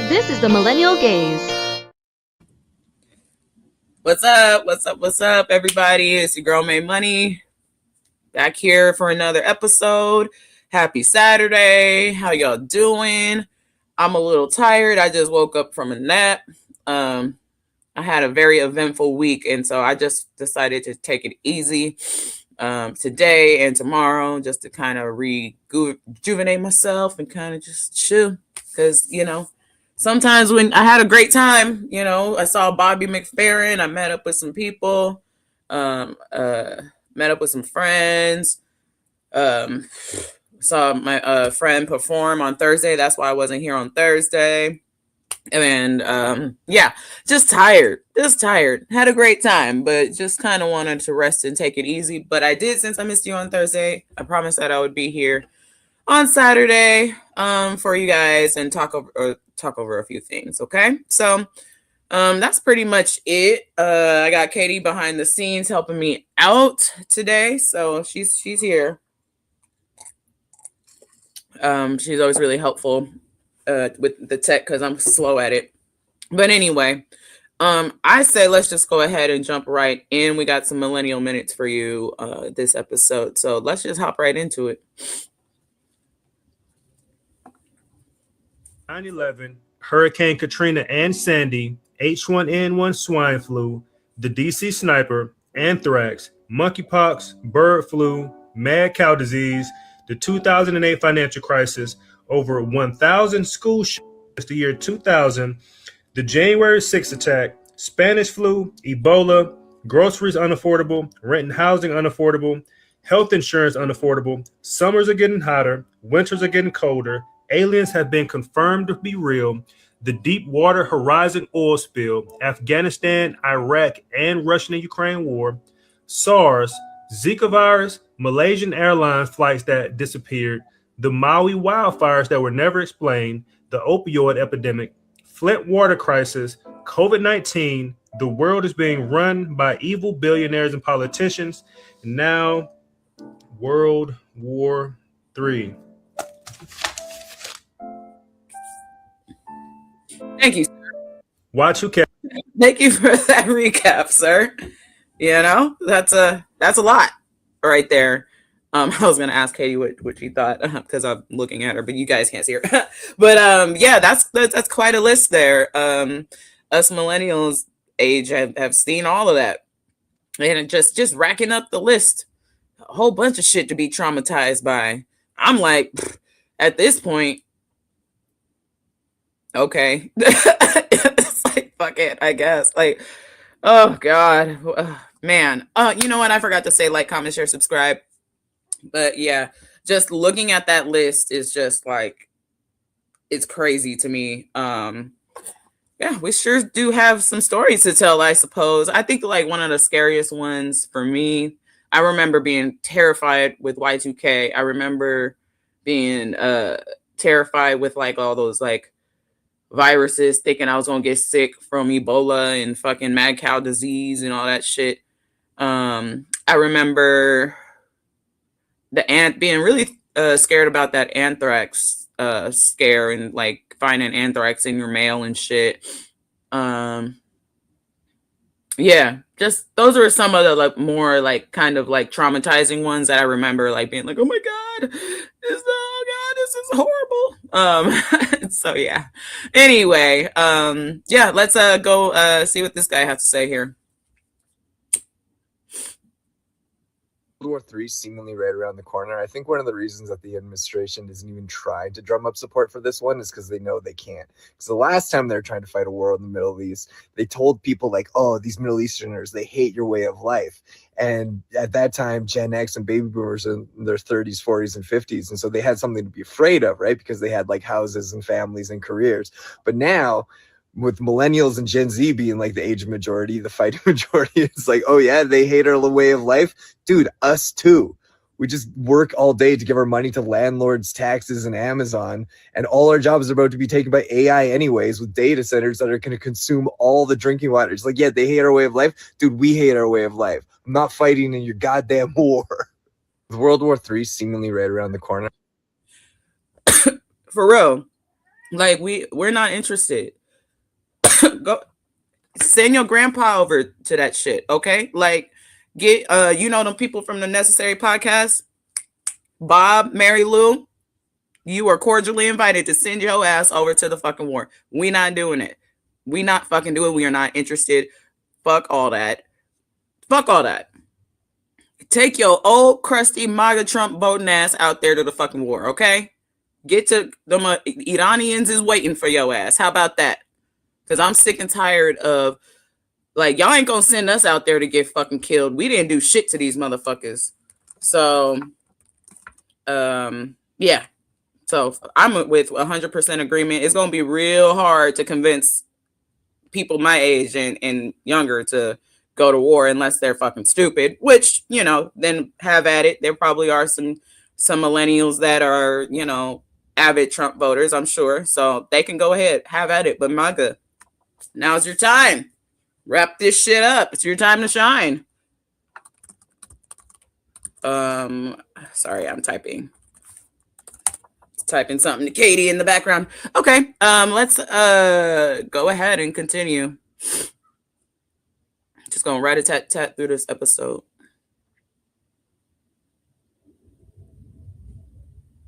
This is the Millennial Gaze. What's up? What's up, everybody? It's your girl Maymoney back here for another episode. Happy Saturday. How y'all doing? I'm a little tired. I just woke up from a nap. I had a very eventful week, and so I just decided to take it easy today and tomorrow just to kind of rejuvenate myself and kind of just chill. Because, sometimes when I had a great time, I saw Bobby McFerrin. I met up with some people, met up with some friends, saw my friend perform on Thursday. That's why I wasn't here on Thursday. And just tired. Had a great time, but just kind of wanted to rest and take it easy. But I did, since I missed you on Thursday. I promised that I would be here on Saturday for you guys and talk over a few things. Okay, so that's pretty much it. I got Katie behind the scenes helping me out today, so she's here. She's always really helpful with the tech because I'm slow at it. But anyway, I say let's just go ahead and jump right in. We got some millennial minutes for you this episode, so let's just hop right into it. 9/11, Hurricane Katrina and Sandy, H1N1 swine flu, the DC sniper, anthrax, monkeypox, bird flu, mad cow disease, the 2008 financial crisis, over 1,000 school shootings the year 2000, the January 6th attack, Spanish flu, Ebola, groceries unaffordable, rent and housing unaffordable, health insurance unaffordable, summers are getting hotter, winters are getting colder, aliens have been confirmed to be real, the Deepwater Horizon oil spill, Afghanistan, Iraq, and Russian and Ukraine war, SARS, Zika virus, Malaysian Airlines flights that disappeared, the Maui wildfires that were never explained, the opioid epidemic, Flint water crisis, COVID-19, the world is being run by evil billionaires and politicians, and now World War III. Thank you, sir. Y2K. Thank you for that recap, sir. That's a lot right there. I was gonna ask Katie what she thought because I'm looking at her, but you guys can't see her. But that's quite a list there. Us millennials age have seen all of that, and just racking up the list, a whole bunch of shit to be traumatized by. I'm like, at this point, okay, it's like fuck it, I guess. Like, oh god, man. You know what? I forgot to say like, comment, share, subscribe. But yeah, just looking at that list is just like, it's crazy to me. We sure do have some stories to tell, I suppose. I think like one of the scariest ones for me, I remember being terrified with Y2K. I remember being terrified with like all those like viruses, thinking I was gonna get sick from Ebola and fucking mad cow disease and all that shit. I remember being really scared about that anthrax scare and like finding anthrax in your mail and shit. Just those are some of the like more like kind of like traumatizing ones that I remember like being like, oh my god, this is horrible. So yeah. Anyway, let's go see what this guy has to say here. World War III seemingly right around the corner. I think one of the reasons that the administration isn't even trying to drum up support for this one is because they know they can't. Because the last time they were trying to fight a war in the Middle East, they told people like, oh, these Middle Easterners, they hate your way of life. And at that time, Gen X and baby boomers in their 30s, 40s, and 50s. And so they had something to be afraid of, right? Because they had like houses and families and careers. But now, with millennials and Gen Z being like the age majority, the fighting majority, it's like, oh yeah, they hate our way of life. Dude, us too. We just work all day to give our money to landlords, taxes, and Amazon. And all our jobs are about to be taken by AI anyways, with data centers that are going to consume all the drinking water. It's like, yeah, they hate our way of life. Dude, we hate our way of life. I'm not fighting in your goddamn war. With World War III seemingly right around the corner. For real. Like we're not interested. Go send your grandpa over to that shit, okay? Like get them people from the Necessary podcast, Bob, Mary Lou, you are cordially invited to send your ass over to the fucking war. We not doing it. We not fucking doing it. We are not interested. Fuck all that. Fuck all that. Take your old crusty MAGA Trump voting ass out there to the fucking war, okay? Get to them Iranians is waiting for your ass. How about that? Because I'm sick and tired of, like, y'all ain't gonna send us out there to get fucking killed. We didn't do shit to these motherfuckers. So, yeah. So I'm with 100% agreement. It's gonna be real hard to convince people my age and younger to go to war unless they're fucking stupid, which, then have at it. There probably are some millennials that are, avid Trump voters, I'm sure. So they can go ahead, have at it. But MAGA, now's your time. Wrap this shit up. It's your time to shine. Sorry, I'm typing something to Katie in the background. Okay, let's go ahead and continue. Just gonna rat-a-tat-tat through this episode.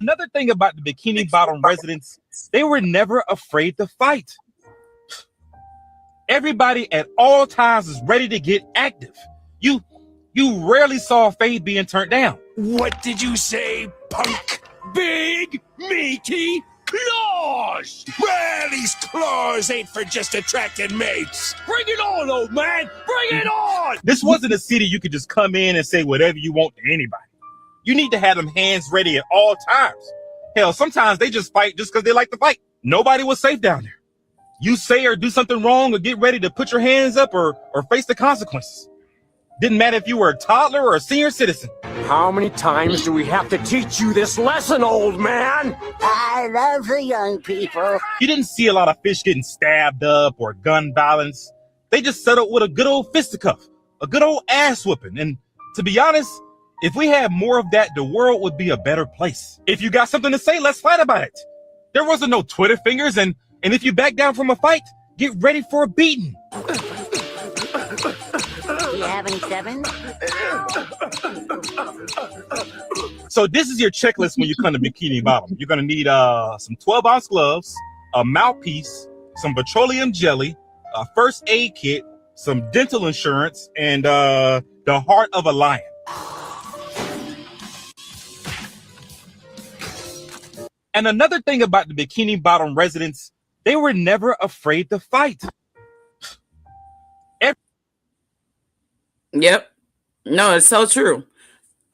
Another thing about the Bikini Bottom residents, they were never afraid to fight. Everybody at all times is ready to get active. You rarely saw Faye being turned down. What did you say, punk? Big, meaty claws! Well, these claws ain't for just attracting mates. Bring it on, old man! Bring it on! This wasn't a city you could just come in and say whatever you want to anybody. You need to have them hands ready at all times. Hell, sometimes they just fight just because they like to fight. Nobody was safe down there. You say or do something wrong or get ready to put your hands up or face the consequences. Didn't matter if you were a toddler or a senior citizen. How many times do we have to teach you this lesson, old man? I love the young people. You didn't see a lot of fish getting stabbed up or gun violence. They just settled with a good old fisticuff, a good old ass whooping. And to be honest, if we had more of that, the world would be a better place. If you got something to say, let's fight about it. There wasn't no Twitter fingers, and if you back down from a fight, get ready for a beating. Do you have any sevens? So this is your checklist when you come to Bikini Bottom. You're going to need some 12-ounce gloves, a mouthpiece, some petroleum jelly, a first aid kit, some dental insurance, and the heart of a lion. And another thing about the Bikini Bottom residents, they were never afraid to fight. Yep. No, it's so true.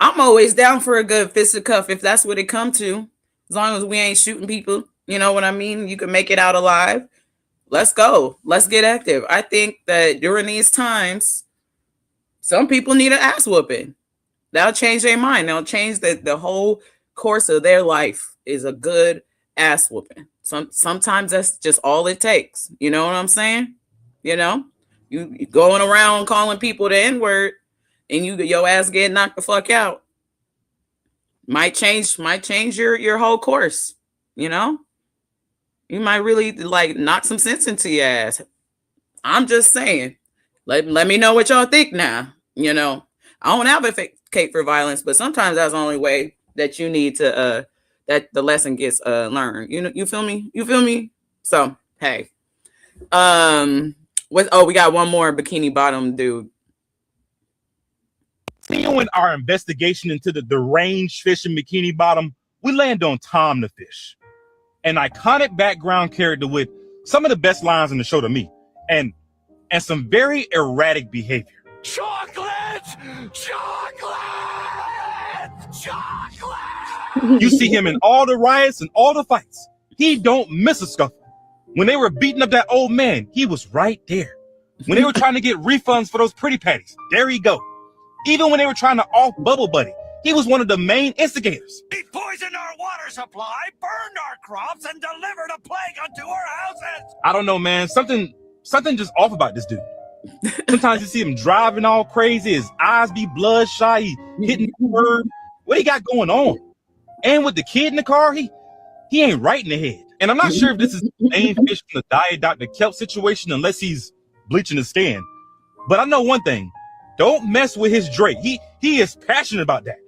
I'm always down for a good fisticuff if that's what it come to. As long as we ain't shooting people, you know what I mean? You can make it out alive. Let's go. Let's get active. I think that during these times, some people need an ass whooping. That'll change their mind. They'll change the whole course of their life is a good ass whooping. Sometimes that's just all it takes. You know what I'm saying? You going around calling people the N-word and your ass get knocked the fuck out. Might change your whole course. You might really knock some sense into your ass. I'm just saying. Let me know what y'all think now. I don't advocate for violence, but sometimes that's the only way that you need to that the lesson gets learned. You feel me? So hey. We got one more Bikini Bottom dude. In our investigation into the deranged fish in Bikini Bottom, we land on Tom the Fish, an iconic background character with some of the best lines in the show to me, and some very erratic behavior. Chocolate! You see him in all the riots and all the fights. He don't miss a scuffle. When they were beating up that old man, he was right there. When they were trying to get refunds for those pretty patties, there he go. Even when they were trying to off Bubble Buddy, he was one of the main instigators. He poisoned our water supply, burned our crops, and delivered a plague unto our houses. I don't know, man. Something just off about this dude. Sometimes you see him driving all crazy. His eyes be bloodshot. He hitting the curb. What he got going on? And with the kid in the car, he ain't right in the head. And I'm not sure if this is the main fish from the diet Dr. Kelp situation unless he's bleaching his skin. But I know one thing. Don't mess with his Drake. He is passionate about that.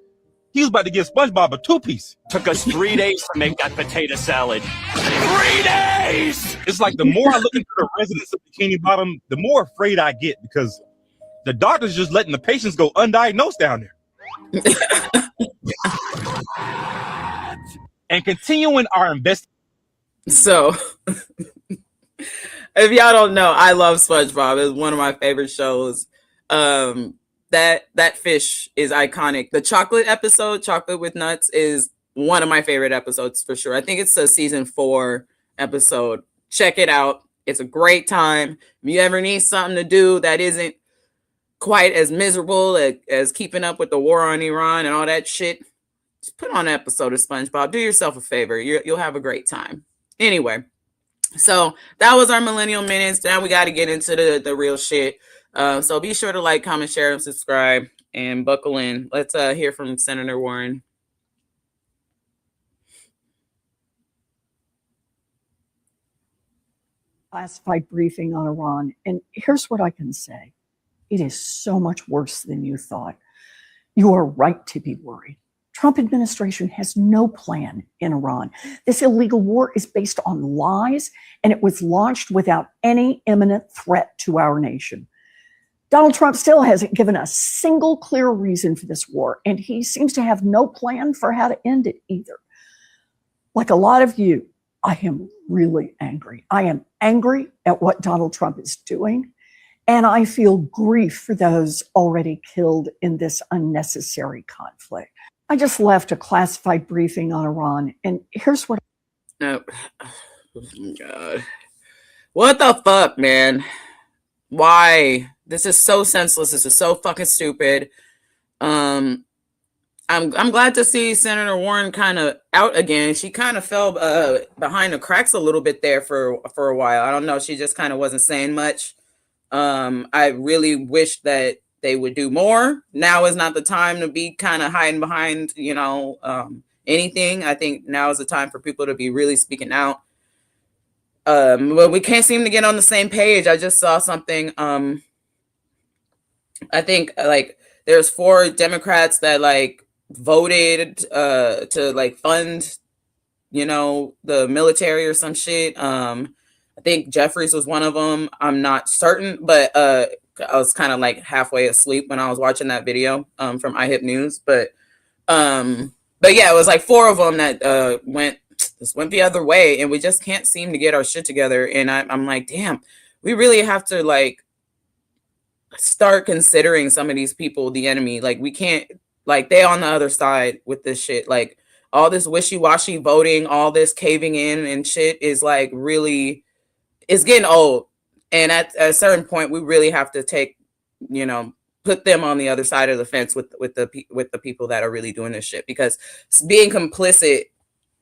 He was about to give SpongeBob a 2-piece. Took us 3 days to make that potato salad. 3 days! It's like the more I look into the residents of Bikini Bottom, the more afraid I get because the doctor's just letting the patients go undiagnosed down there. And continuing our investigation. So, if y'all don't know, I love SpongeBob. It's one of my favorite shows. That fish is iconic. The chocolate episode, Chocolate with Nuts, is one of my favorite episodes for sure. I think it's a season 4 episode. Check it out. It's a great time. If you ever need something to do that isn't quite as miserable as keeping up with the war on Iran and all that shit, just put on an episode of SpongeBob. Do yourself a favor. You'll have a great time. Anyway, so that was our Millennial Minutes. Now we got to get into the real shit. So be sure to like, comment, share, and subscribe, and buckle in. Let's hear from Senator Warren. Classified briefing on Iran. And here's what I can say. It is so much worse than you thought. You are right to be worried. Trump administration has no plan in Iran. This illegal war is based on lies, and it was launched without any imminent threat to our nation. Donald Trump still hasn't given a single clear reason for this war, and he seems to have no plan for how to end it either. Like a lot of you, I am really angry. I am angry at what Donald Trump is doing, and I feel grief for those already killed in this unnecessary conflict. I just left a classified briefing on Iran, and here's what. Oh my God. What the fuck, man? Why? This is so senseless. This is so fucking stupid. I'm glad to see Senator Warren kind of out again. She kind of fell behind the cracks a little bit there for a while. I don't know. She just kind of wasn't saying much. I really wish that they would do more. Now is not the time to be kind of hiding behind, anything. I think now is the time for people to be really speaking out. But we can't seem to get on the same page. I just saw something. I think there's 4 Democrats that voted to fund, the military or some shit. I think Jeffries was one of them. I'm not certain, but I was kind of halfway asleep when I was watching that video from iHip News. But yeah, it was 4 of them that went the other way, and we just can't seem to get our shit together. And I'm like, damn, we really have to start considering some of these people the enemy. We can't, they on the other side with this shit. All this wishy-washy voting, all this caving in and shit is really, it's getting old. And at a certain point, we really have to put them on the other side of the fence with the people that are really doing this shit, because being complicit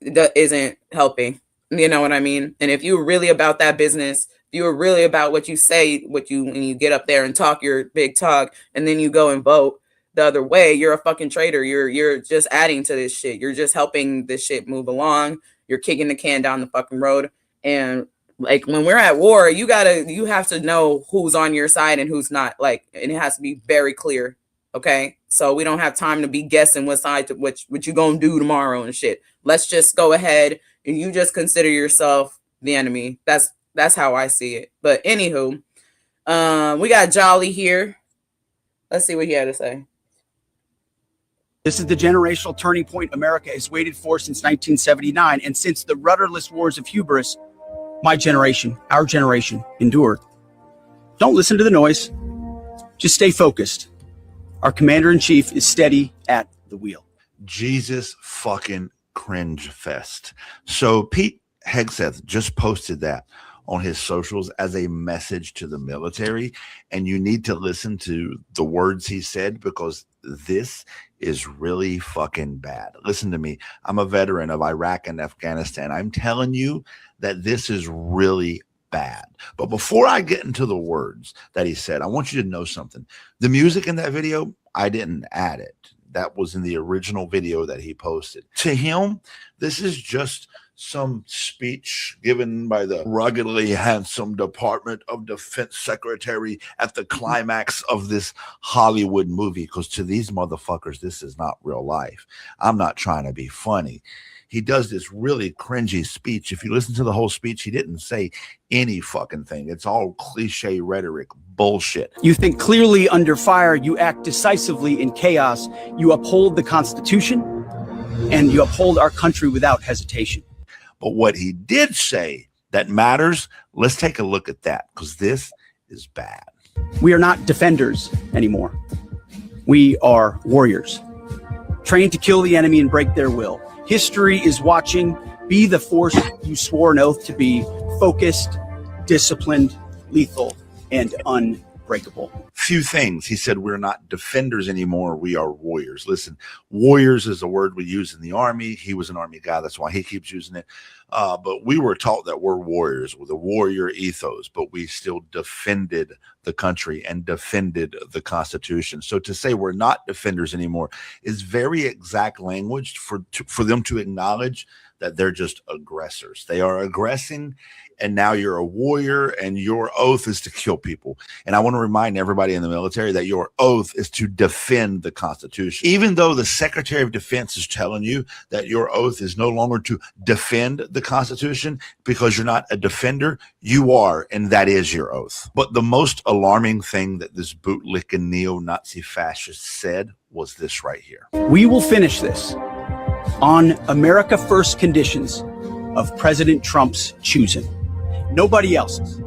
isn't helping. You know what I mean? And if you're really about that business, if you're really about what you say, when you get up there and talk your big talk, and then you go and vote the other way, you're a fucking traitor. You're just adding to this shit. You're just helping this shit move along. You're kicking the can down the fucking road. And when we're at war, you have to know who's on your side and who's not. And it has to be very clear. Okay, so we don't have time to be guessing what side what you gonna do tomorrow and shit. Let's just go ahead and you just consider yourself the enemy. That's how I see it. But anywho, we got Jolly here. Let's see what he had to say. This is the generational turning point America has waited for since 1979, and since the rudderless wars of hubris, my generation, our generation, endured. Don't listen to the noise. Just stay focused. Our commander-in-chief is steady at the wheel. Jesus fucking cringe fest. So Pete Hegseth just posted that on his socials as a message to the military, and you need to listen to the words he said, because this is really fucking bad. Listen to me. I'm a veteran of Iraq and Afghanistan. I'm telling you that this is really bad. But before I get into the words that he said, I want you to know something. The music in that video, I didn't add it. That was in the original video that he posted. To him, this is just some speech given by the ruggedly handsome Department of Defense Secretary at the climax of this Hollywood movie. Because to these motherfuckers, this is not real life. I'm not trying to be funny. He does this really cringy speech. If you listen to the whole speech, he didn't say any fucking thing. It's all cliche rhetoric bullshit. You think clearly under fire, you act decisively in chaos, you uphold the Constitution, and you uphold our country without hesitation. But what he did say that matters, let's take a look at that, because this is bad. We are not defenders anymore. We are warriors, trained to kill the enemy and break their will. History is watching. Be the force you swore an oath to be: focused, disciplined, lethal, and unbreakable. Few things. He said, we're not defenders anymore. We are warriors. Listen, warriors is a word we use in the Army. He was an Army guy. That's why he keeps using it. But we were taught that we're warriors with a warrior ethos, but we still defended the country and defended the Constitution. So to say we're not defenders anymore is very exact language for them to acknowledge that they're just aggressors. They are aggressing, and now you're a warrior, and your oath is to kill people. And I want to remind everybody in the military that your oath is to defend the Constitution. Even though the Secretary of Defense is telling you that your oath is no longer to defend the Constitution because you're not a defender, you are, and that is your oath. But the most alarming thing that this bootlicking neo-Nazi fascist said was this right here. We will finish this on America First conditions of President Trump's choosing. Nobody else's,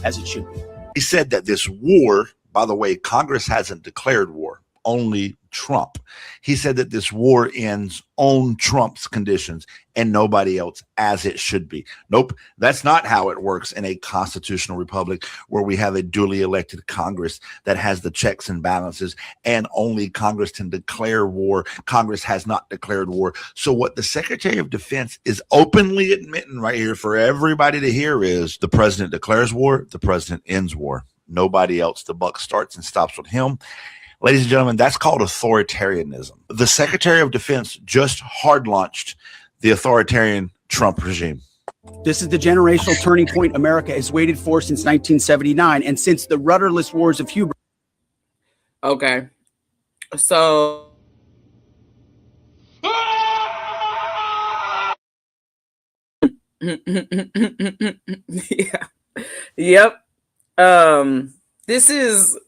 as it should be. He said that this war, by the way, Congress hasn't declared war, only Trump. He said that this war ends on Trump's conditions and nobody else, as it should be. Nope, that's not how it works in a constitutional republic where we have a duly elected Congress that has the checks and balances, and only Congress can declare war. Congress has not declared war. So what the Secretary of Defense is openly admitting right here for everybody to hear is the president declares war, the president ends war. Nobody else. The buck starts and stops with him. Ladies and gentlemen, that's called authoritarianism. The Secretary of Defense just hard launched the authoritarian Trump regime. This is the generational turning point America has waited for since 1979 and since the rudderless wars of hubris. Okay. So yeah. Yep. This is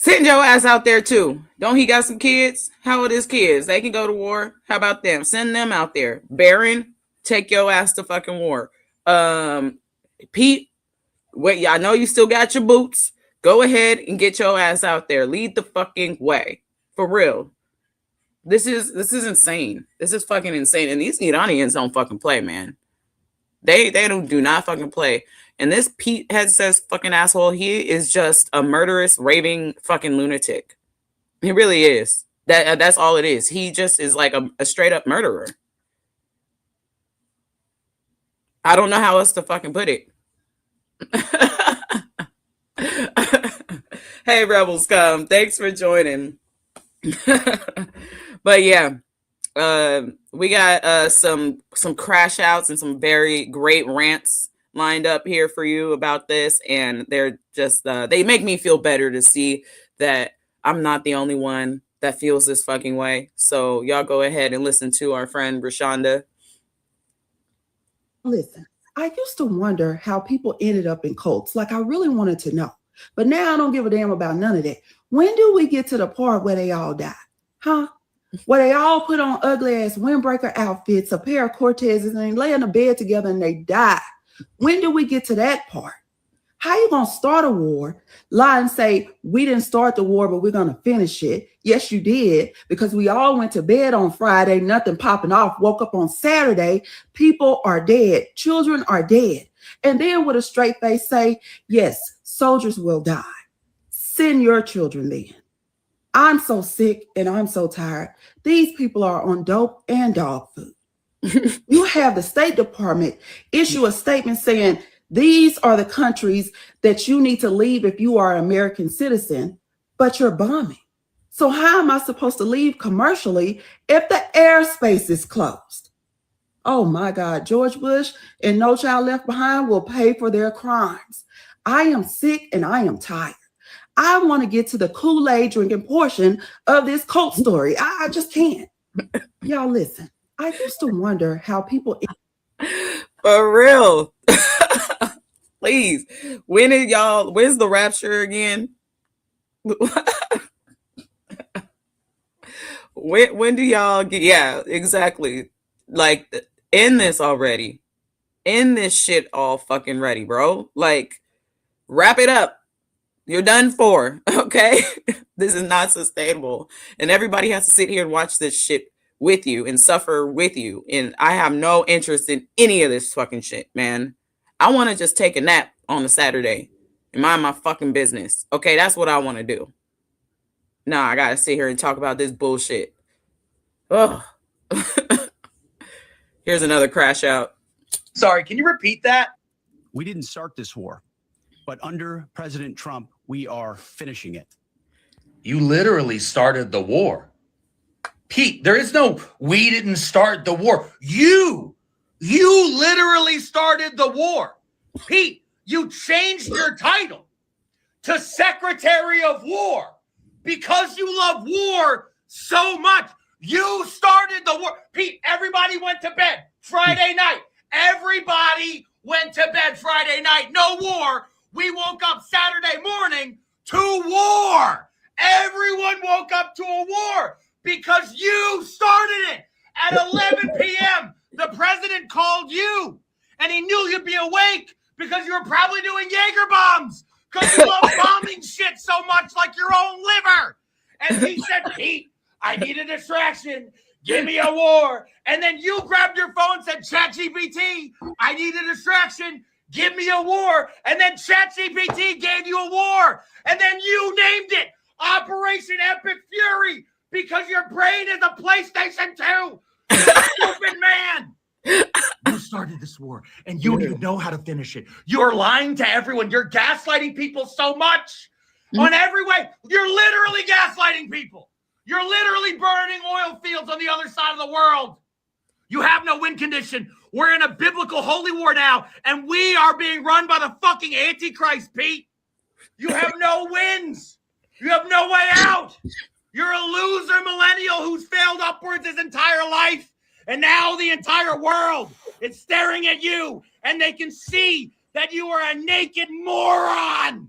send your ass out there too. Don't he got some kids? How old his kids? They can go to war. How about them? Send them out there. Barron, take your ass to fucking war. Pete, wait, I know you still got your boots. Go ahead and get your ass out there. Lead the fucking way. For real. This is insane. This is fucking insane. And these Iranians don't fucking play, man. They do not fucking play. And this Pete head says fucking asshole, he is just a murderous, raving fucking lunatic. He really is. That's all it is. He just is like a straight up murderer. I don't know how else to fucking put it. Hey, Rebels Come. Thanks for joining. But yeah, we got some crash outs and some very great rants lined up here for you about this, and they're just they make me feel better to see that I'm not the only one that feels this fucking way. So y'all go ahead and listen to our friend Rashonda. Listen, I used to wonder how people ended up in cults. Like, I really wanted to know, but now I don't give a damn about none of that. When do we get to the part where they all die? Huh? Where they all put on ugly ass windbreaker outfits, a pair of Cortezes, and they lay in the bed together and they die. When do we get to that part? How you gonna start a war, lie and say, we didn't start the war, but we're gonna finish it? Yes, you did, because we all went to bed on Friday, nothing popping off, woke up on Saturday, people are dead, children are dead. And then with a straight face say, yes, soldiers will die. Send your children then. I'm so sick and I'm so tired. These people are on dope and dog food. You have the State Department issue a statement saying these are the countries that you need to leave if you are an American citizen, but you're bombing. So how am I supposed to leave commercially if the airspace is closed? Oh my God, George Bush and No Child Left Behind will pay for their crimes. I am sick and I am tired. I want to get to the Kool-Aid drinking portion of this cult story. I just can't. Y'all listen. I used to wonder how people... For real. Please. When's the rapture again? when do y'all get, yeah, exactly. Like, end this already. End this shit all fucking ready, bro. Like, wrap it up. You're done for, okay? This is not sustainable. And everybody has to sit here and watch this shit with you and suffer with you. And I have no interest in any of this fucking shit, man. I want to just take a nap on a Saturday and mind my fucking business. Okay, that's what I want to do. Nah, I got to sit here and talk about this bullshit. Oh. Here's another crash out. Sorry, can you repeat that? We didn't start this war, but under President Trump, we are finishing it. You literally started the war. Pete, there is no, we didn't start the war. You literally started the war. Pete, you changed your title to Secretary of War because you love war so much. You started the war. Pete, everybody went to bed Friday night. Everybody went to bed Friday night. No war. We woke up Saturday morning to war. Everyone woke up to a war because you started it. At 11 p.m., the president called you, and he knew you'd be awake because you were probably doing Jaeger bombs because you love bombing shit so much like your own liver. And he said, Pete, I need a distraction. Give me a war. And then you grabbed your phone and said, ChatGPT, I need a distraction. Give me a war. And then ChatGPT gave you a war. And then you named it Operation Epic Fury because your brain is a PlayStation 2. Stupid man. You started this war and you don't even know how to finish it. You're lying to everyone. You're gaslighting people so much on every way. You're literally gaslighting people. You're literally burning oil fields on the other side of the world. You have no win condition. We're in a biblical holy war now, and we are being run by the fucking Antichrist, Pete. You have no wins. You have no way out. You're a loser millennial who's failed upwards his entire life, and now the entire world is staring at you, and they can see that you are a naked moron.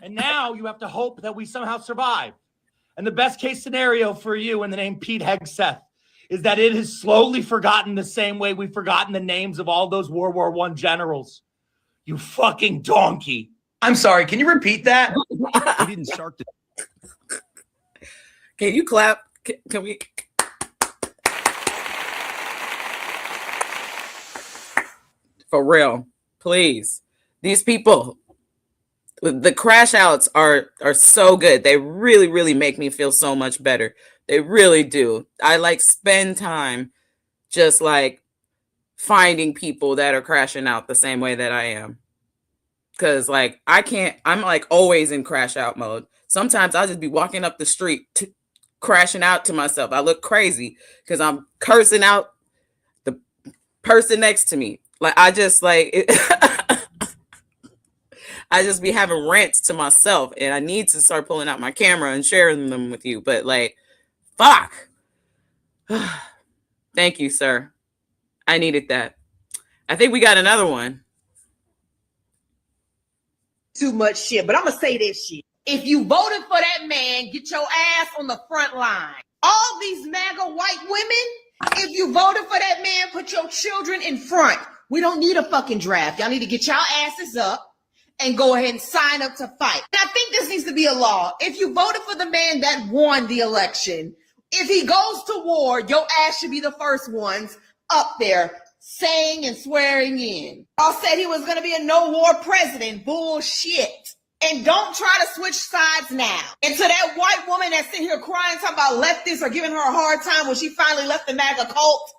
And now you have to hope that we somehow survive. And the best case scenario for you in the name Pete Hegseth is that it is slowly forgotten the same way we've forgotten the names of all those World War I generals. You fucking donkey. I'm sorry, can you repeat that? We didn't start this. Can you clap? Can we? For real, please. These people, the crash outs are so good. They really, really make me feel so much better. They really do. I like spend time just like finding people that are crashing out the same way that I am. Cause like I'm like always in crash out mode. Sometimes I'll just be walking up the street crashing out to myself. I look crazy because I'm cursing out the person next to me. Like I just like I just be having rants to myself, and I need to start pulling out my camera and sharing them with you. But like, fuck. Thank you, sir. I needed that. I think we got another one. Too much shit, but I'm gonna say this shit. If you voted for that man, get your ass on the front line. All these MAGA white women, if you voted for that man, put your children in front. We don't need a fucking draft. Y'all need to get y'all asses up and go ahead and sign up to fight. And I think this needs to be a law. If you voted for the man that won the election, if he goes to war, your ass should be the first ones up there saying and swearing in. Y'all said he was going to be a no-war president. Bullshit. And don't try to switch sides now. And to that white woman that's sitting here crying, talking about leftists are giving her a hard time when she finally left the MAGA cult,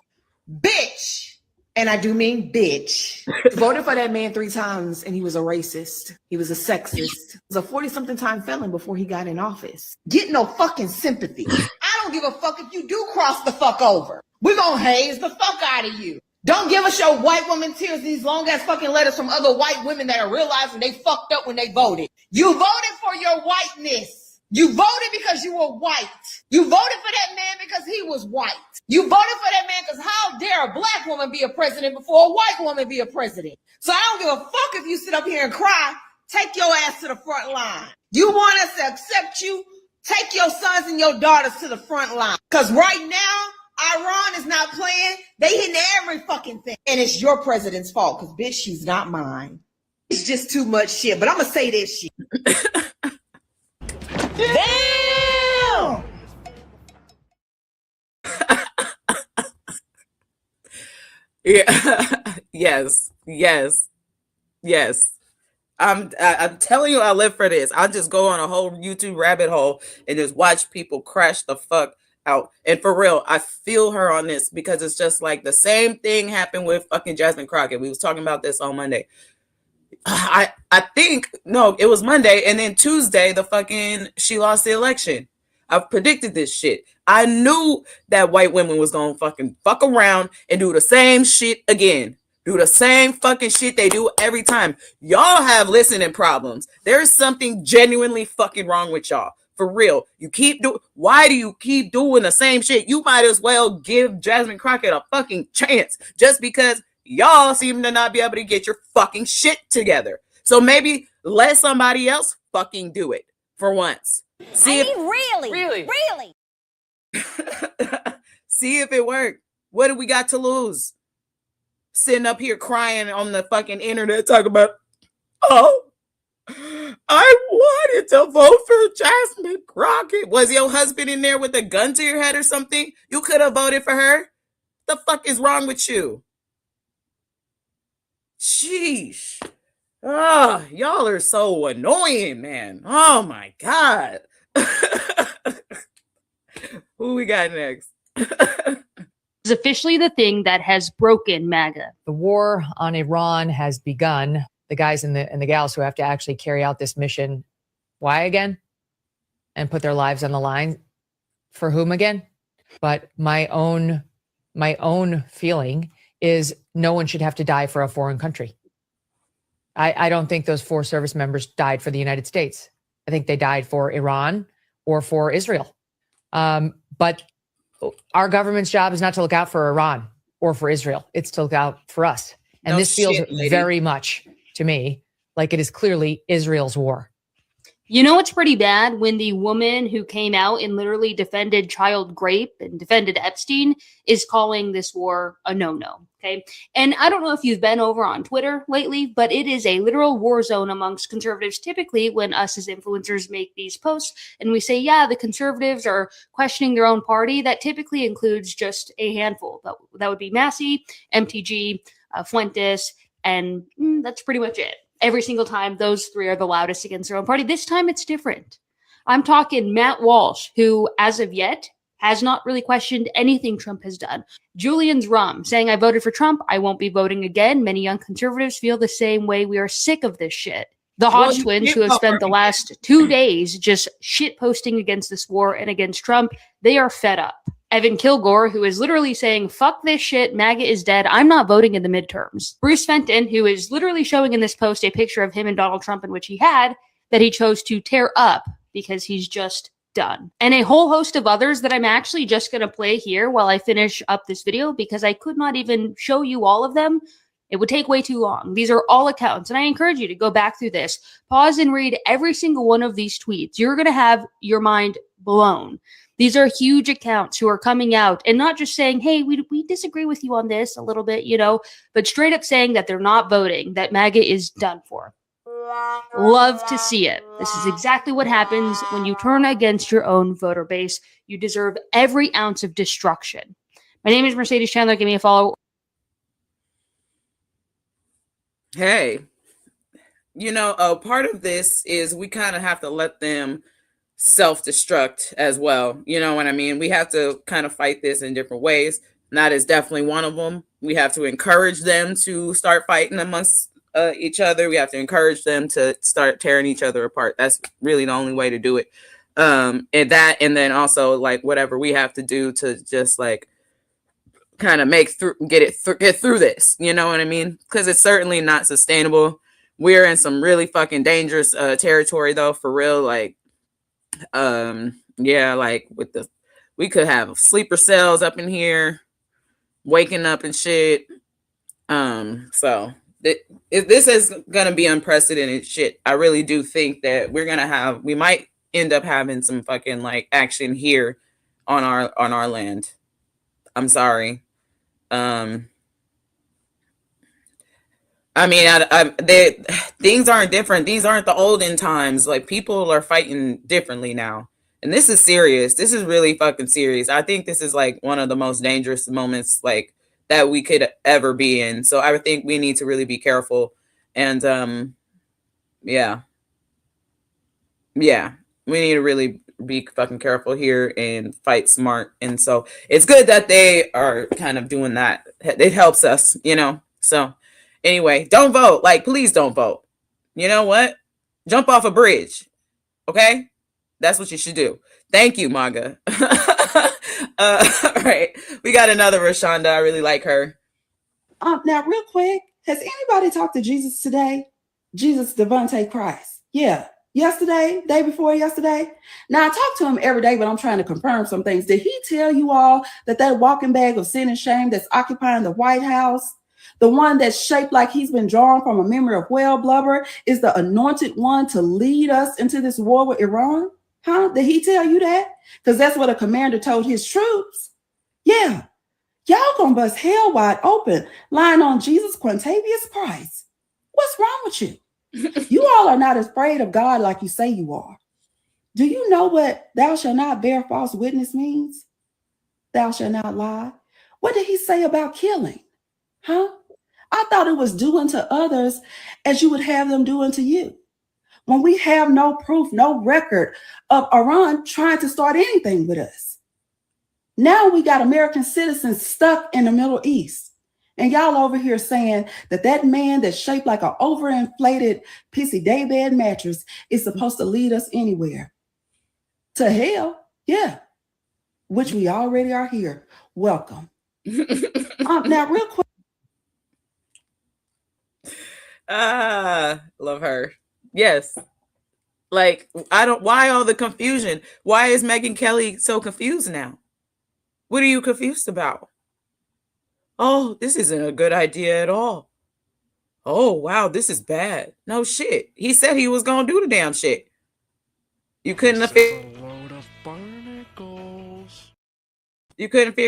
bitch. And I do mean bitch. Voted for that man 3 times and he was a racist. He was a sexist. He was a 40-something time felon before he got in office. Get no fucking sympathy. I don't give a fuck if you do cross the fuck over. We're gonna haze the fuck out of you. Don't give us your white woman tears, these long ass fucking letters from other white women that are realizing they fucked up when they voted. You voted for your whiteness. You voted because you were white. You voted for that man because he was white. You voted for that man because how dare a black woman be a president before a white woman be a president? So I don't give a fuck if you sit up here and cry. Take your ass to the front line. You want us to accept you? Take your sons and your daughters to the front line. Because right now, Iran is not playing. They hitting every fucking thing. And it's your president's fault. Because, bitch, she's not mine. It's just too much shit. But I'm going to say this shit. Damn! Yeah. Yes. I'm telling you, I live for this. I'll just go on a whole YouTube rabbit hole and just watch people crash the fuck out. And for real, I feel her on this because it's just like the same thing happened with fucking Jasmine Crockett. We was talking about this on Monday. I think, no, it was Monday. And then Tuesday, she lost the election. I've predicted this shit. I knew that white women was going to fucking fuck around and do the same shit again. Do the same fucking shit they do every time. Y'all have listening problems. There's something genuinely fucking wrong with y'all. For real. Why do you keep doing the same shit? You might as well give Jasmine Crockett a fucking chance just because y'all seem to not be able to get your fucking shit together. So maybe let somebody else fucking do it for once. Really? See if it worked. What do we got to lose? Sitting up here crying on the fucking internet talking about, oh, I wanted to vote for Jasmine Crockett. Was your husband in there with a gun to your head or something? You could have voted for her. The fuck is wrong with you? Sheesh. Oh, y'all are so annoying, man. Oh my God. Who we got next? Is officially the thing that has broken MAGA. The war on Iran has begun. The guys and the gals who have to actually carry out this mission, why again? And put their lives on the line for whom again? But my own feeling is no one should have to die for a foreign country. I don't think those 4 service members died for the United States. I think they died for Iran or for Israel. But our government's job is not to look out for Iran or for Israel. It's to look out for us. And this feels very much to me like it is clearly Israel's war. You know, it's pretty bad when the woman who came out and literally defended child rape and defended Epstein is calling this war a no-no. Okay. And I don't know if you've been over on Twitter lately, but it is a literal war zone amongst conservatives. Typically, when us as influencers make these posts and we say, yeah, the conservatives are questioning their own party, that typically includes just a handful. That would be Massey, MTG, Fuentes, and that's pretty much it. Every single time, those 3 are the loudest against their own party. This time, it's different. I'm talking Matt Walsh, who, as of yet, has not really questioned anything Trump has done. Julian's Rum, saying, I voted for Trump. I won't be voting again. Many young conservatives feel the same way. We are sick of this shit. The Hodge twins, who have spent the last 2 days just shit posting against this war and against Trump, they are fed up. Evan Kilgore, who is literally saying, fuck this shit, MAGA is dead, I'm not voting in the midterms. Bruce Fenton, who is literally showing in this post a picture of him and Donald Trump in which he had, that he chose to tear up because he's just done. And a whole host of others that I'm actually just going to play here while I finish up this video because I could not even show you all of them. It would take way too long. These are all accounts, and I encourage you to go back through this, pause and read every single one of these tweets. You're going to have your mind blown. These are huge accounts who are coming out and not just saying, hey, we disagree with you on this a little bit, but straight up saying that they're not voting, that MAGA is done for. Love to see it. This is exactly what happens when you turn against your own voter base. You deserve every ounce of destruction. My name is Mercedes Chandler. Give me a follow. Hey, part of this is we kind of have to let them self-destruct as well. You know what I mean? We have to kind of fight this in different ways. That is definitely one of them. We have to encourage them to start fighting amongst each other. We have to encourage them to start tearing each other apart. That's really the only way to do it. And then also like whatever we have to do to just like kind of get through this. You know what I mean? Because it's certainly not sustainable. We're in some really fucking dangerous territory, though, for real. Like, yeah, like we could have sleeper cells up in here, waking up and shit. So if this is gonna be unprecedented shit, I really do think that we might end up having some fucking like action here on our land. I'm sorry. I mean, things aren't different. These aren't the olden times. Like, people are fighting differently now. And this is serious. This is really fucking serious. I think this is like one of the most dangerous moments like that we could ever be in. So I think we need to really be careful. And yeah. Yeah. We need to really be fucking careful here and fight smart. And so it's good that they are kind of doing that. It helps us, you know. So anyway, don't vote. Like, please don't vote. You know what? Jump off a bridge. Okay? That's what you should do. Thank you, MAGA. All right. We got another Rashonda. I really like her. Now, real quick, has anybody talked to Jesus today? Jesus Devontae Christ. Yeah. Yesterday, day before yesterday. Now, I talk to him every day, but I'm trying to confirm some things. Did he tell you all that walking bag of sin and shame that's occupying the White House, the one that's shaped like he's been drawn from a memory of whale blubber, is the anointed one to lead us into this war with Iran? Huh? Did he tell you that? Because that's what a commander told his troops. Yeah. Y'all gonna bust hell wide open, lying on Jesus Quintavious Christ. What's wrong with you? You all are not afraid of God like you say you are. Do you know what thou shalt not bear false witness means? Thou shalt not lie. What did he say about killing? Huh? I thought it was do unto others as you would have them do unto you. When we have no proof, no record of Iran trying to start anything with us. Now we got American citizens stuck in the Middle East. And y'all over here saying that man that's shaped like an overinflated pissy daybed mattress is supposed to lead us anywhere. To hell, yeah. Which we already are here. Welcome. Now, real quick. Love her. Yes. Like, why all the confusion? Why is Megyn Kelly so confused now? What are you confused about? Oh, this isn't a good idea at all. Oh, wow, this is bad. No shit. He said he was going to do the damn shit. You couldn't figure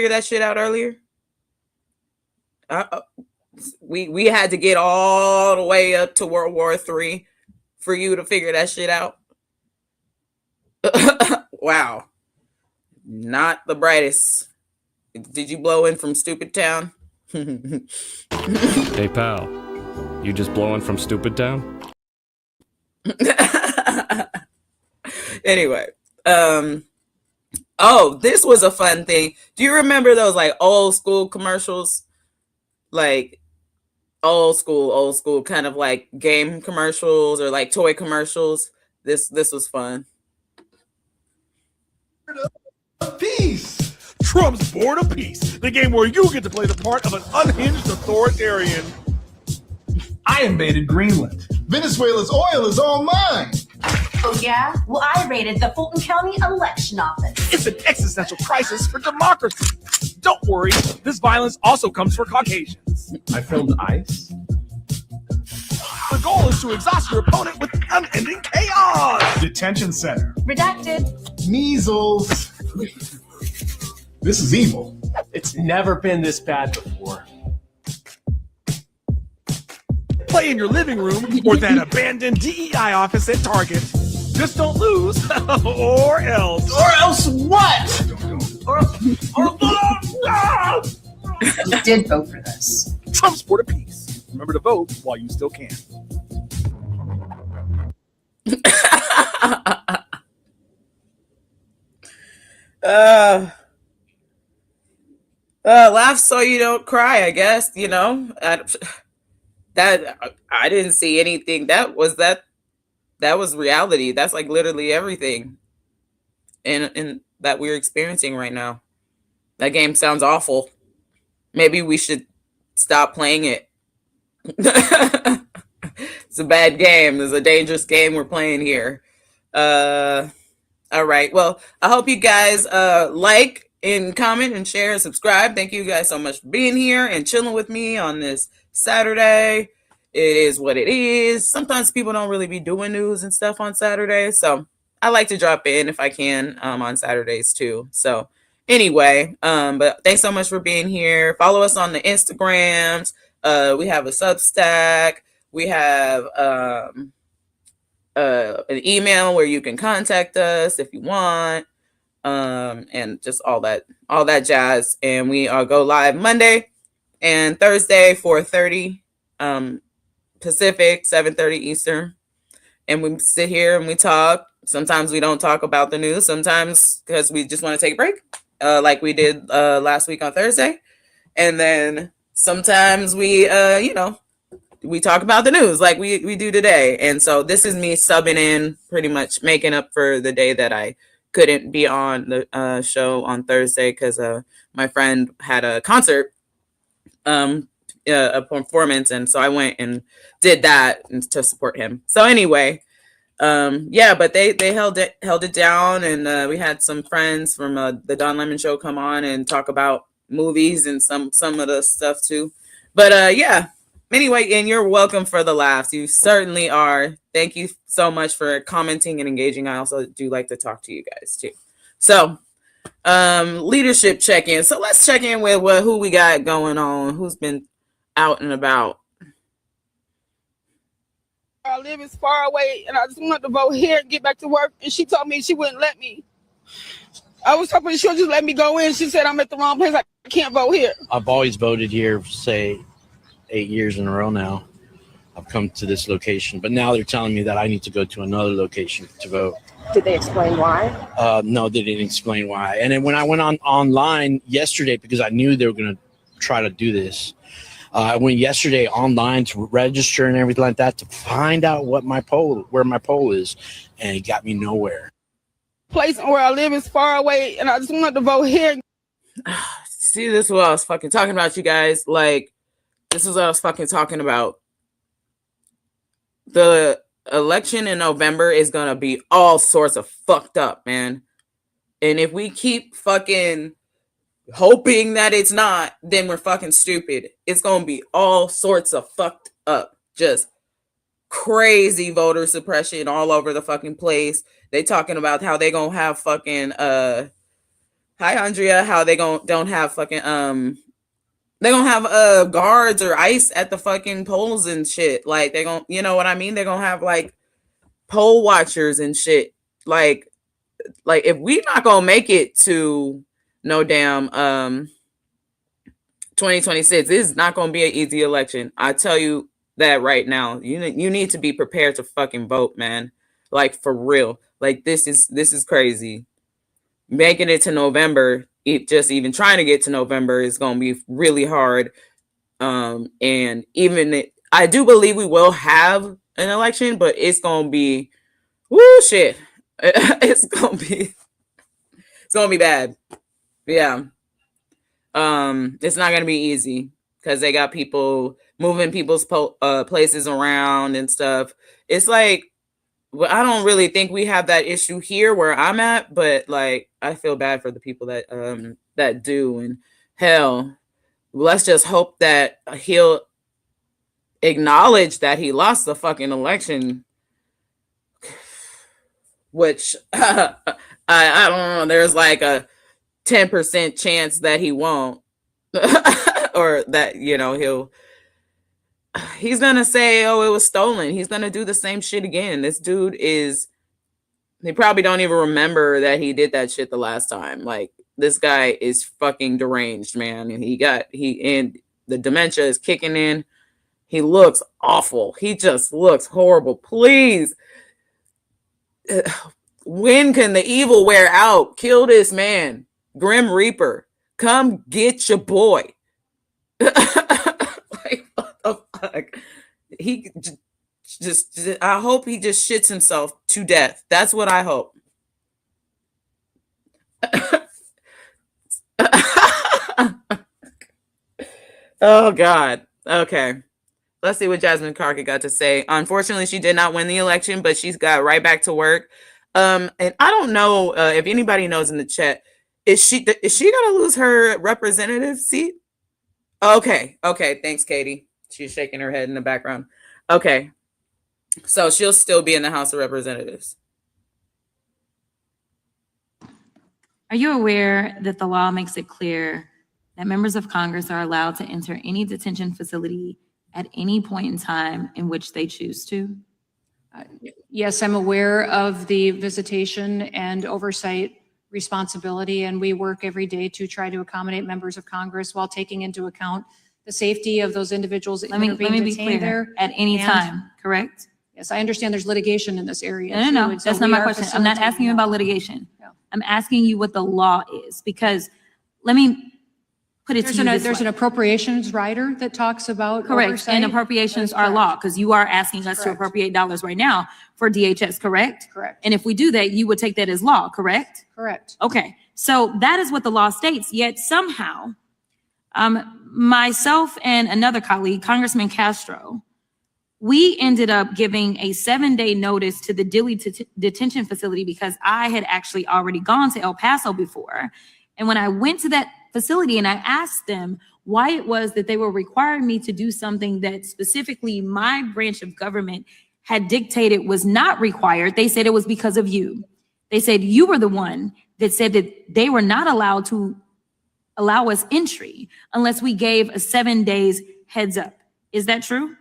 that shit out earlier? We had to get all the way up to World War III for you to figure that shit out. Wow. Not the brightest. Did you blow in from Stupid Town? Hey, pal. You just blowing from Stupid Town? Anyway. Oh, this was a fun thing. Do you remember those like old school commercials? Like old school, kind of like game commercials or like toy commercials. This was fun. Peace! Trump's Board of Peace, the game where you get to play the part of an unhinged authoritarian. I invaded Greenland. Venezuela's oil is all mine. Oh, yeah? Well, I raided the Fulton County Election Office. It's an existential crisis for democracy. Don't worry, this violence also comes for Caucasians. I filmed ICE. The goal is to exhaust your opponent with unending chaos. Detention center. Redacted. Measles. This is evil. It's never been this bad before. Play in your living room or that abandoned DEI office at Target. Just don't lose, or else. Or else what? You did vote for this. Trump's Board of Peace. Remember to vote while you still can. Laugh so you don't cry, I guess, you know. I didn't see anything. That was reality. That's like literally everything in that we're experiencing right now. That game sounds awful. maybe we should stop playing it. It's a bad game. It's a dangerous game we're playing here. All right. Well, I hope you guys like and comment and share and subscribe. Thank you guys so much for being here and chilling with me on this Saturday. It is what it is. Sometimes people don't really be doing news and stuff on Saturday, so I like to drop in if I can on Saturdays too. So anyway, but thanks so much for being here. Follow us on the Instagrams. We have a Substack. We have an email where you can contact us if you want, and just all that jazz. And we go live Monday and Thursday, 4:30 Pacific, 7:30 Eastern, and we sit here and we talk. Sometimes we don't talk about the news, sometimes because we just want to take a break, like we did last week on Thursday. And then sometimes we we talk about the news like we do today. And so this is me subbing in, pretty much making up for the day that I couldn't be on the show on Thursday because my friend had a concert, a performance, and so I went and did that to support him. So anyway, yeah, but they held it down, and we had some friends from the Don Lemon Show come on and talk about movies and some of the stuff too. But yeah. Anyway, and you're welcome for the laughs. You certainly are. Thank you so much for commenting and engaging. I also do like to talk to you guys too. So, leadership check-in. So let's check in with who we got going on. Who's been out and about? I live is far away, and I just wanted to vote here and get back to work. And she told me she wouldn't let me. I was hoping she'll just let me go in. She said I'm at the wrong place. I can't vote here. I've always voted here, say 8 years in a row now. I've come to this location, but now they're telling me that I need to go to another location to vote. Did they explain why? No, they didn't explain why. And then when I went online yesterday, because I knew they were going to try to do this, I went yesterday online to register and everything like that to find out where my poll is, and it got me nowhere. Place where I live is far away, and I just wanted to vote here. See, this is what I was fucking talking about, you guys. Like, this is what I was fucking talking about. The election in November is going to be all sorts of fucked up, man. And if we keep fucking hoping that it's not, then we're fucking stupid. It's going to be all sorts of fucked up. Just crazy voter suppression all over the fucking place. They talking about how they going to have fucking, hi, Andrea, how they don't have fucking, they're gonna have guards or ICE at the fucking polls and shit. Like they're gonna, you know what I mean? They're gonna have like poll watchers and shit. Like if we're not gonna make it to no damn 2026, this is not gonna be an easy election. I tell you that right now. You need to be prepared to fucking vote, man. Like for real. Like this is crazy. Making it to November. Just even trying to get to November is going to be really hard. And even I do believe we will have an election, but it's going to be, woo, shit. It's going to be bad. Yeah. It's not going to be easy because they got people moving people's places around and stuff. It's like, well, I don't really think we have that issue here where I'm at, but like I feel bad for the people that do. And hell, let's just hope that he'll acknowledge that he lost the fucking election, which I don't know. There's like a 10% chance that he won't, or that he's gonna say, oh, it was stolen. He's gonna do the same shit again. This dude he probably don't even remember that he did that shit the last time. Like this guy is fucking deranged, man. And and the dementia is kicking in. He looks awful. He just looks horrible. Please, when can the evil wear out? Kill this man. Grim Reaper, come get your boy. Like, what the fuck? He just I hope he just shits himself to death. That's what I hope. Oh God. Okay. Let's see what Jasmine Crockett got to say. Unfortunately, she did not win the election, but she's got right back to work. And I don't know if anybody knows in the chat, is she gonna lose her representative seat? Okay. Thanks, Katie. She's shaking her head in the background. Okay. So she'll still be in the House of Representatives. Are you aware that the law makes it clear that members of Congress are allowed to enter any detention facility at any point in time in which they choose to? Yes, I'm aware of the visitation and oversight responsibility, and we work every day to try to accommodate members of Congress while taking into account the safety of those individuals that Let me are being be detained clear. there. At any And- time, correct? Yes, I understand there's litigation in this area. No, too, no, and so that's not we my are question. I'm not asking you facilitating about litigation. I'm asking you what the law is, because let me put it to you this There's way. an appropriations rider that talks about Correct, oversight. and appropriations are law, because you are asking us to Correct. appropriate dollars right now for DHS, correct? Correct. And if we do that, you would take that as law, correct? Correct. Okay, so that is what the law states, yet somehow, myself and another colleague, Congressman Castro, we ended up giving a 7-day notice to the Dilley detention facility because I had actually already gone to El Paso before. And when I went to that facility and I asked them why it was that they were requiring me to do something that specifically my branch of government had dictated was not required, they said it was because of you. They said you were the one that said that they were not allowed to allow us entry unless we gave a 7 days heads up. Is that true?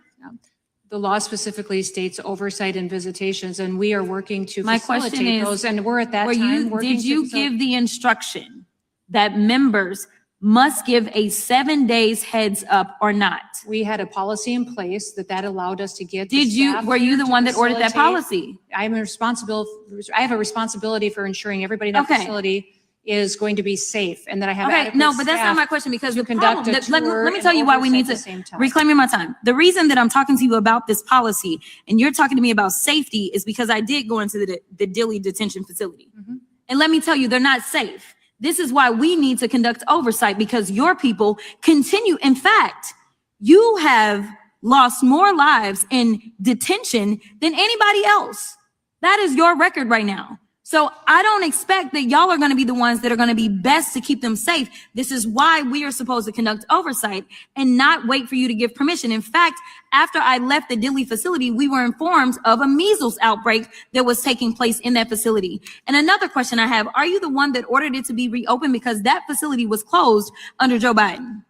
The law specifically states oversight and visitations, and we are working to My question facilitate is, those. And we're at that time working did to you facilitate- give the instruction that members must give a 7 days heads up or not? We had a policy in place that allowed us to get. Were you the one that ordered that policy? I have a responsibility for ensuring everybody in that Okay. facility is going to be safe, and that I have Okay, adequate no, but that's not staff my question, because the conduct problem, a let tour me and tell you why we need oversight to at the same time. reclaiming my time. The reason that I'm talking to you about this policy and you're talking to me about safety is because I did go into the Dilley detention facility. Mm-hmm. And let me tell you, they're not safe. This is why we need to conduct oversight, because your people continue. In fact, you have lost more lives in detention than anybody else. That is your record right now. So I don't expect that y'all are going to be the ones that are going to be best to keep them safe. This is why we are supposed to conduct oversight and not wait for you to give permission. In fact, after I left the Dilley facility, we were informed of a measles outbreak that was taking place in that facility. And another question I have, are you the one that ordered it to be reopened, because that facility was closed under Joe Biden?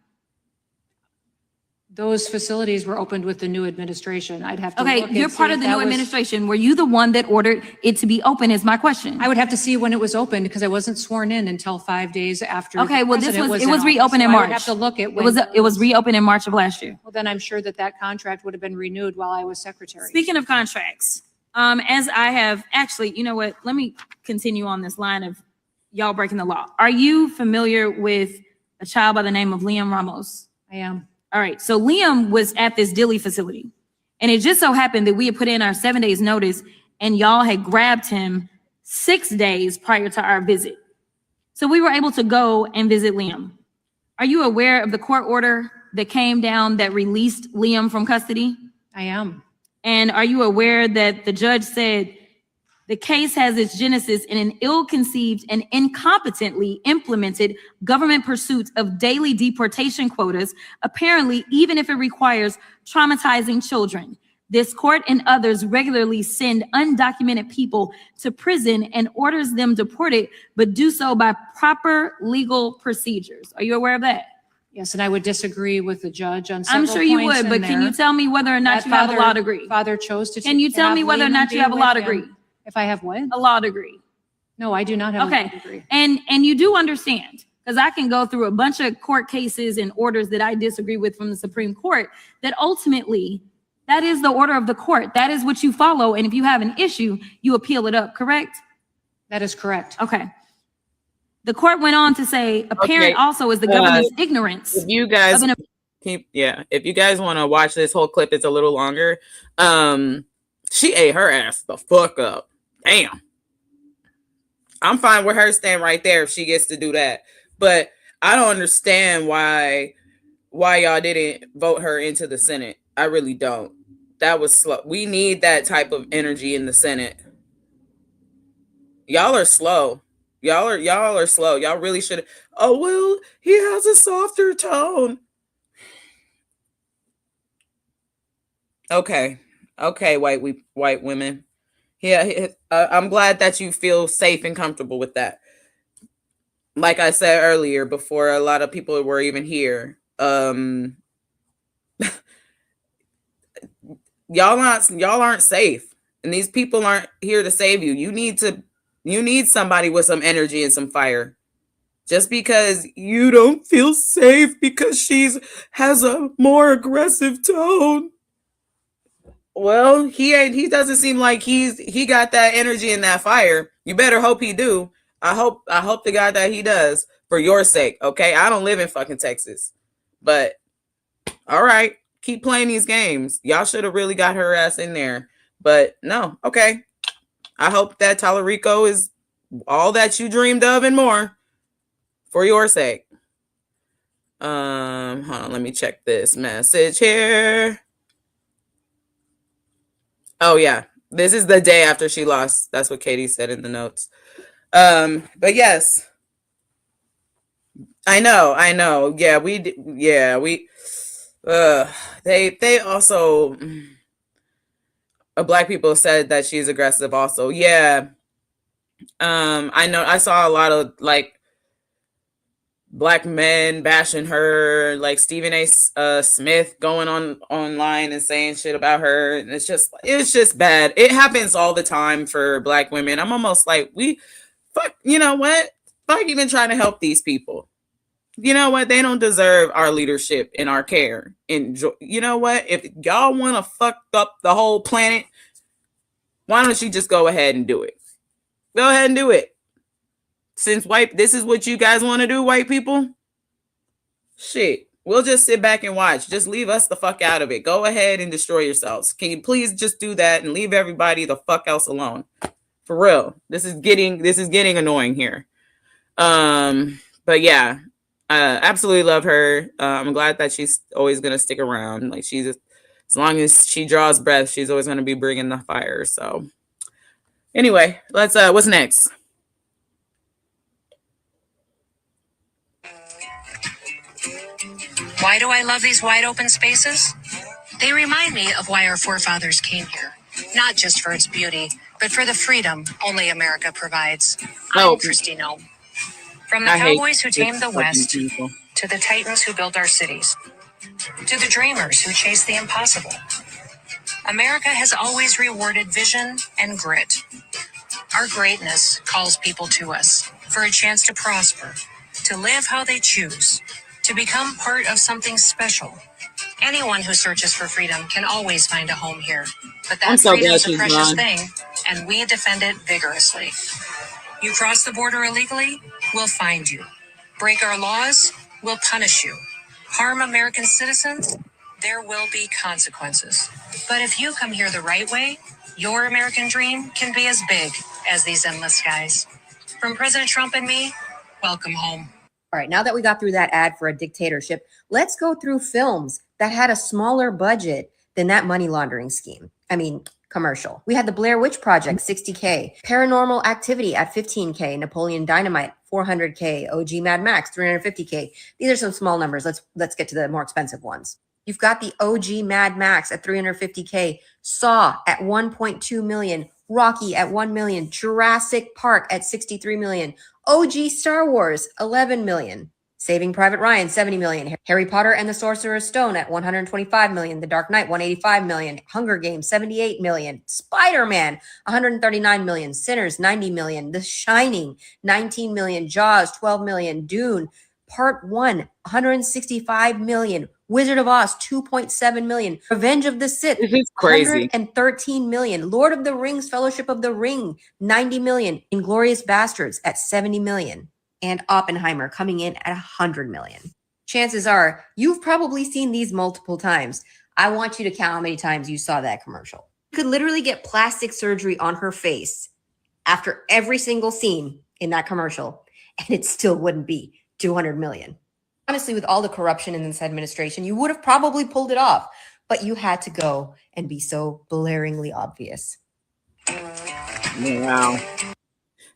Those facilities were opened with the new administration. I'd have to look Okay, and you're see part if of the that new was- administration. Were you the one that ordered it to be open is my question. I would have to see when it was opened, because I wasn't sworn in until 5 days after. Okay, the well, it president was in reopened office. in So I March. would have to look at when. It was reopened in March of last year. Well, then I'm sure that contract would have been renewed while I was secretary. Speaking of contracts, as I have actually, you know what? Let me continue on this line of y'all breaking the law. Are you familiar with a child by the name of Liam Ramos? I am. All right. So Liam was at this Dilley facility, and it just so happened that we had put in our 7 days notice, and y'all had grabbed him 6 days prior to our visit. So we were able to go and visit Liam. Are you aware of the court order that came down that released Liam from custody? I am. And are you aware that the judge said the case has its genesis in an ill-conceived and incompetently implemented government pursuit of daily deportation quotas, apparently even if it requires traumatizing children? This court and others regularly send undocumented people to prison and orders them deported, but do so by proper legal procedures. Are you aware of that? Yes, and I would disagree with the judge on I'm several sure you points would, but in can there. you tell me whether or not That you have a law degree? Father chose to. Can you tell have me whether or Liam not you be have a with law him. degree? If I have what? A law degree. No, I do not have a law Okay, degree. and you do understand, because I can go through a bunch of court cases and orders that I disagree with from the Supreme Court, that ultimately that is the order of the court. That is what you follow, and if you have an issue, you appeal it up, correct? That is correct. Okay. The court went on to say, apparent also is the government's ignorance. If you guys of an if you guys want to watch this whole clip, it's a little longer. She ate her ass the fuck up. Damn. I'm fine with her staying right there if she gets to do that. But I don't understand why why y'all didn't vote her into the Senate. I really don't. That was slow. We need that type of energy in the Senate. Y'all are slow. Y'all are slow. Y'all really should. Oh well, he has a softer tone. Okay, white women. Yeah, I'm glad that you feel safe and comfortable with that. Like I said earlier, before a lot of people were even here, y'all aren't safe, and these people aren't here to save you. You need somebody with some energy and some fire. Just because you don't feel safe because has a more aggressive tone. Well, he doesn't seem like he got that energy and that fire. You better hope he do. I hope to God that he does, for your sake, okay? I don't live in fucking Texas. But all right, keep playing these games. Y'all should have really got her ass in there. But no, okay. I hope that Tallarico is all that you dreamed of and more, for your sake. Hold on, let me check this message here. Oh yeah, this is the day after she lost. That's what Katie said in the notes. But yes, I know. Yeah, they also, black people said that she's aggressive also. Yeah. I know I saw a lot of like black men bashing her, like Stephen A. Smith going online and saying shit about her, and it's just bad. It happens all the time for black women. I'm almost like, you know what? Fuck even trying to help these people. You know what? They don't deserve our leadership and our care. You know what? If y'all want to fuck up the whole planet, why don't you just go ahead and do it? Go ahead and do it. Since this is what you guys want to do, white people. Shit, we'll just sit back and watch. Just leave us the fuck out of it. Go ahead and destroy yourselves. Can you please just do that and leave everybody the fuck else alone? For real. This is getting annoying here. But yeah, absolutely love her. I'm glad that she's always gonna stick around. Like as long as she draws breath, she's always gonna be bringing the fire. So anyway, let's what's next? Why do I love these wide open spaces? They remind me of why our forefathers came here. Not just for its beauty, but for the freedom only America provides. I'm Christy Nome. From the cowboys who tamed the West, to the titans who built our cities, to the dreamers who chased the impossible, America has always rewarded vision and grit. Our greatness calls people to us for a chance to prosper, to live how they choose, to become part of something special. Anyone who searches for freedom can always find a home here. But that freedom's a precious thing, and we defend it vigorously. You cross the border illegally, we'll find you. Break our laws, we'll punish you. Harm American citizens, there will be consequences. But if you come here the right way, your American dream can be as big as these endless skies. From President Trump and me, welcome home. All right, now that we got through that ad for a dictatorship, let's go through films that had a smaller budget than that money laundering scheme. Commercial. We had the Blair Witch Project, 60K, Paranormal Activity at 15K, Napoleon Dynamite, 400K, OG Mad Max, 350K. These are some small numbers. Let's get to the more expensive ones. You've got the OG Mad Max at 350K, Saw at 1.2 million, Rocky at 1 million, Jurassic Park at 63 million, OG Star Wars, 11 million. Saving Private Ryan, 70 million. Harry Potter and the Sorcerer's Stone at 125 million. The Dark Knight, 185 million. Hunger Games, 78 million. Spider-Man, 139 million. Sinners, 90 million. The Shining, 19 million. Jaws, 12 million. Dune, Part 1, 165 million. Wizard of Oz, 2.7 million. Revenge of the Sith, this is crazy. 113 million. Lord of the Rings, Fellowship of the Ring, 90 million. Inglourious Bastards at 70 million. And Oppenheimer coming in at 100 million. Chances are you've probably seen these multiple times. I want you to count how many times you saw that commercial. You could literally get plastic surgery on her face after every single scene in that commercial, and it still wouldn't be 200 million. Honestly, with all the corruption in this administration, you would have probably pulled it off, but you had to go and be so blaringly obvious. Wow.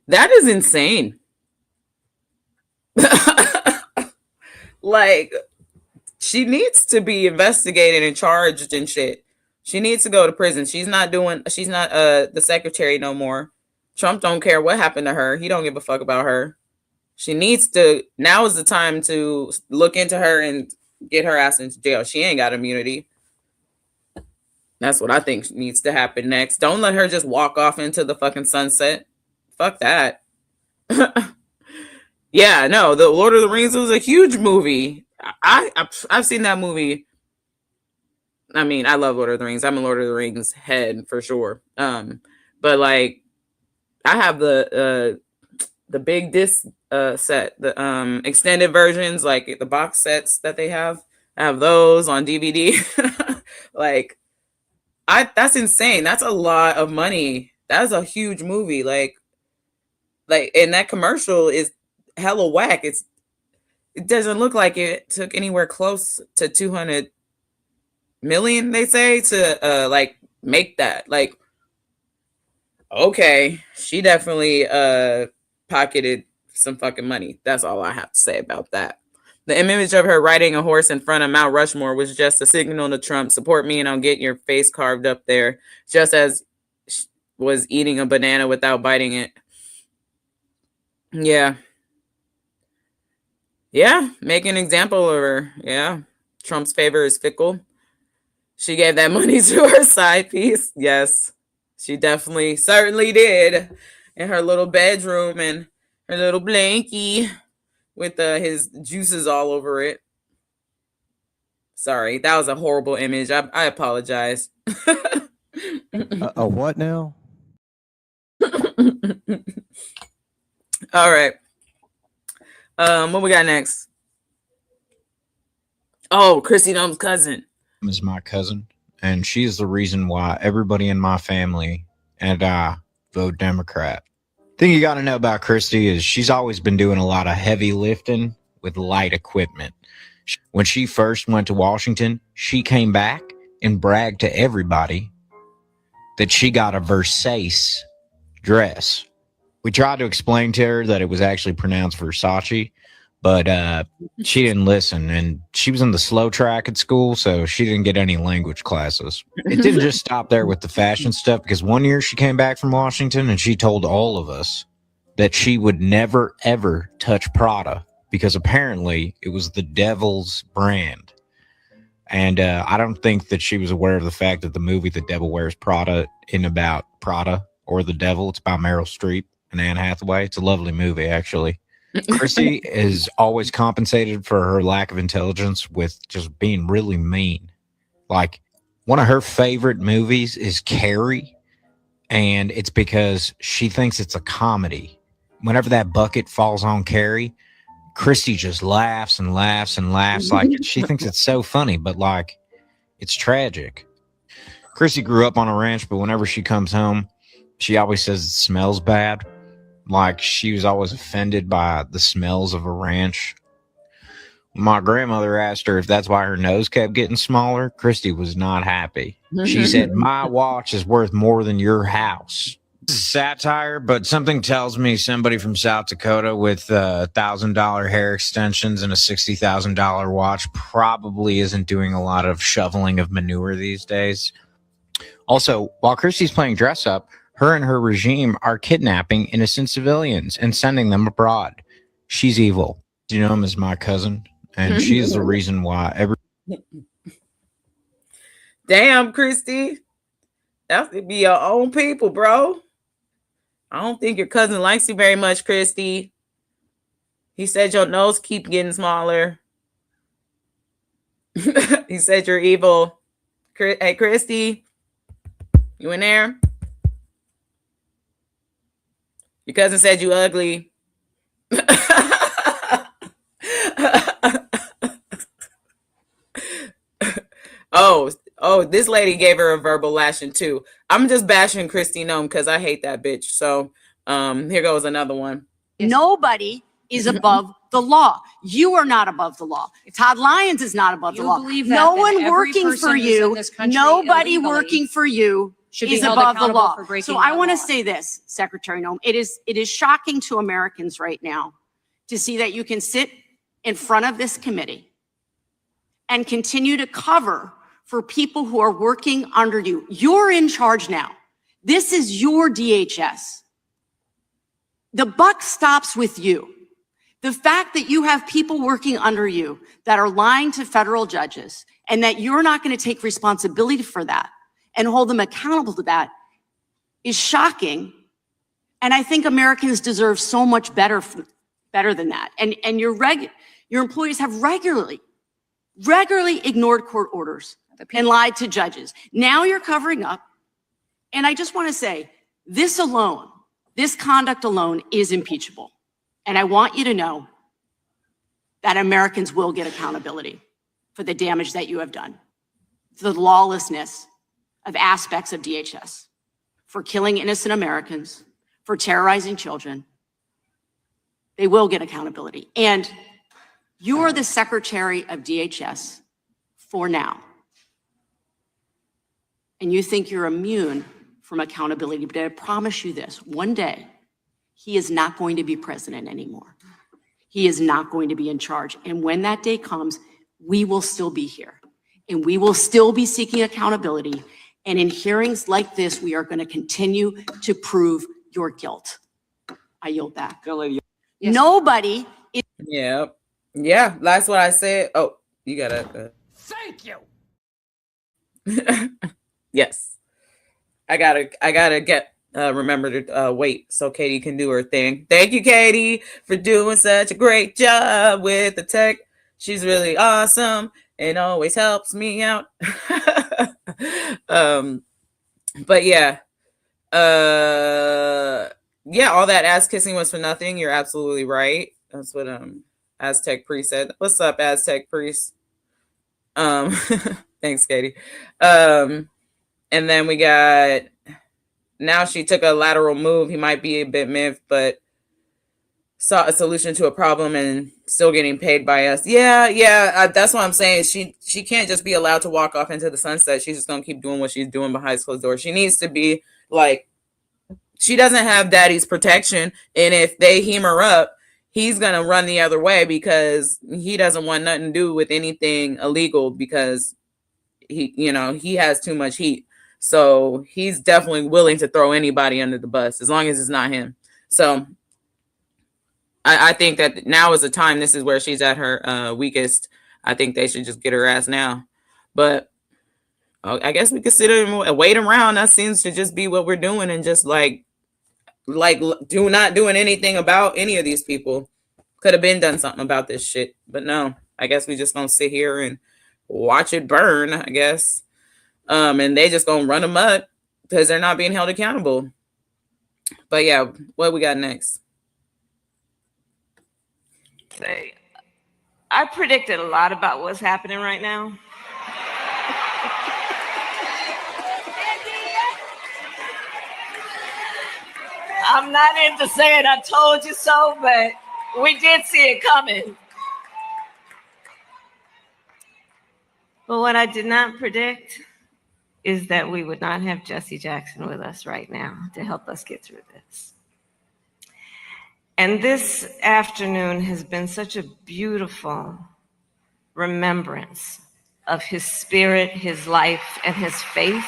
That is insane. Like, she needs to be investigated and charged and shit. She needs to go to prison. She's not the secretary no more. Trump don't care what happened to her. He don't give a fuck about her. She needs to, now is the time to look into her and get her ass into jail. She ain't got immunity. That's what I think needs to happen next. Don't let her just walk off into the fucking sunset. Fuck that. Yeah, no, the Lord of the Rings was a huge movie. I've seen that movie. I mean, I love Lord of the Rings. I'm a Lord of the Rings head for sure. But like, I have the big disc set, the extended versions, like the box sets that they have. I have those on DVD. Like, that's insane. That's a lot of money. That's a huge movie. Like, and that commercial is hella whack. It doesn't look like it took anywhere close to 200 million, they say, to like make that. Like, okay, she definitely pocketed some fucking money. That's all I have to say about that. The image of her riding a horse in front of Mount Rushmore was just a signal to Trump, support me and I'll get your face carved up there, just as was eating a banana without biting it. Yeah. Yeah, make an example of her. Yeah. Trump's favor is fickle. She gave that money to her side piece. Yes, she definitely, certainly did. In her little bedroom and her little blankie with his juices all over it. Sorry, that was a horrible image. I apologize. A what now? All right. What we got next? Oh, Chrissy Noem's cousin. Is my cousin, and she's the reason why everybody in my family and I vote Democrat. Thing you got to know about Christy is she's always been doing a lot of heavy lifting with light equipment. When she first went to Washington, she came back and bragged to everybody that she got a Versace dress. We tried to explain to her that it was actually pronounced Versace, but she didn't listen, and she was in the slow track at school, so she didn't get any language classes. It didn't just stop there with the fashion stuff, because one year she came back from Washington and she told all of us that she would never, ever touch Prada, because apparently it was the devil's brand. And I don't think that she was aware of the fact that the movie The Devil Wears Prada isn't about Prada or the devil. It's about Meryl Streep and Anne Hathaway. It's a lovely movie, actually. Chrissy is always compensated for her lack of intelligence with just being really mean. Like, one of her favorite movies is Carrie, and it's because she thinks it's a comedy. Whenever that bucket falls on Carrie, Christy just laughs and laughs and laughs. Like, she thinks it's so funny, but like, it's tragic. Christy grew up on a ranch, but whenever she comes home, she always says it smells bad. Like, she was always offended by the smells of a ranch. My grandmother asked her if that's why her nose kept getting smaller. Christy was not happy. She said, "My watch is worth more than your house." This is satire, but something tells me somebody from South Dakota with $1,000 hair extensions and a $60,000 watch probably isn't doing a lot of shoveling of manure these days. Also, while Christy's playing dress up, her and her regime are kidnapping innocent civilians and sending them abroad. She's evil. You know him as my cousin, and she is the reason why Damn, Christy. That would be your own people, bro. I don't think your cousin likes you very much, Christy. He said your nose keep getting smaller. He said you're evil. Hey, Christy, you in there? Your cousin said you ugly. Oh, this lady gave her a verbal lashing too. I'm just bashing Christy Noem because I hate that bitch. So here goes another one. Nobody is above the law. You are not above the law. Todd Lyons is not above the You law. believe that, No then one every working person for who's you, in this country nobody illegally working for you should be is held above the accountable law. for breaking So I that want to law. say this, Secretary Noem, it is shocking to Americans right now to see that you can sit in front of this committee and continue to cover for people who are working under you. You're in charge now. This is your DHS. The buck stops with you. The fact that you have people working under you that are lying to federal judges and that you're not going to take responsibility for that and hold them accountable to that is shocking. And I think Americans deserve so much better than that. And your employees have regularly ignored court orders and lied to judges. Now you're covering up. And I just want to say, this conduct alone is impeachable. And I want you to know that Americans will get accountability for the damage that you have done, for the lawlessness of aspects of DHS, for killing innocent Americans, for terrorizing children. They will get accountability. And you are the Secretary of DHS for now. And you think you're immune from accountability, but I promise you this, one day, he is not going to be president anymore. He is not going to be in charge. And when that day comes, we will still be here and we will still be seeking accountability. And in hearings like this, we are going to continue to prove your guilt. I yield back. Yes. Nobody is. Yeah. Yeah. That's what I said. Oh, you gotta. Thank you. Yes. I gotta get remember to wait so Katie can do her thing. Thank you, Katie, for doing such a great job with the tech. She's really awesome and always helps me out. But yeah. Yeah, all that ass kissing was for nothing. You're absolutely right. That's what Aztec Priest said. What's up, Aztec Priest? Thanks, Katie. And then we got, now she took a lateral move. He might be a bit miffed, but saw a solution to a problem and still getting paid by us. Yeah. That's what I'm saying. She can't just be allowed to walk off into the sunset. She's just gonna keep doing what she's doing behind closed doors. She needs to be like, she doesn't have daddy's protection, and if they hem her up, he's gonna run the other way because he doesn't want nothing to do with anything illegal because he has too much heat. So he's definitely willing to throw anybody under the bus as long as it's not him. So I think that now is the time. This is where she's at her weakest. I think they should just get her ass now. But I guess we could sit and wait around. That seems to just be what we're doing, and just like not doing anything about any of these people. Could have been done something about this shit, but no. I guess we just gonna sit here and watch it burn, I guess. And they just gonna run them up because they're not being held accountable. But yeah, what we got next? Say, I predicted a lot about what's happening right now. I'm not into saying I told you so, but we did see it coming. But what I did not predict is that we would not have Jesse Jackson with us right now to help us get through this. And this afternoon has been such a beautiful remembrance of his spirit, his life, and his faith.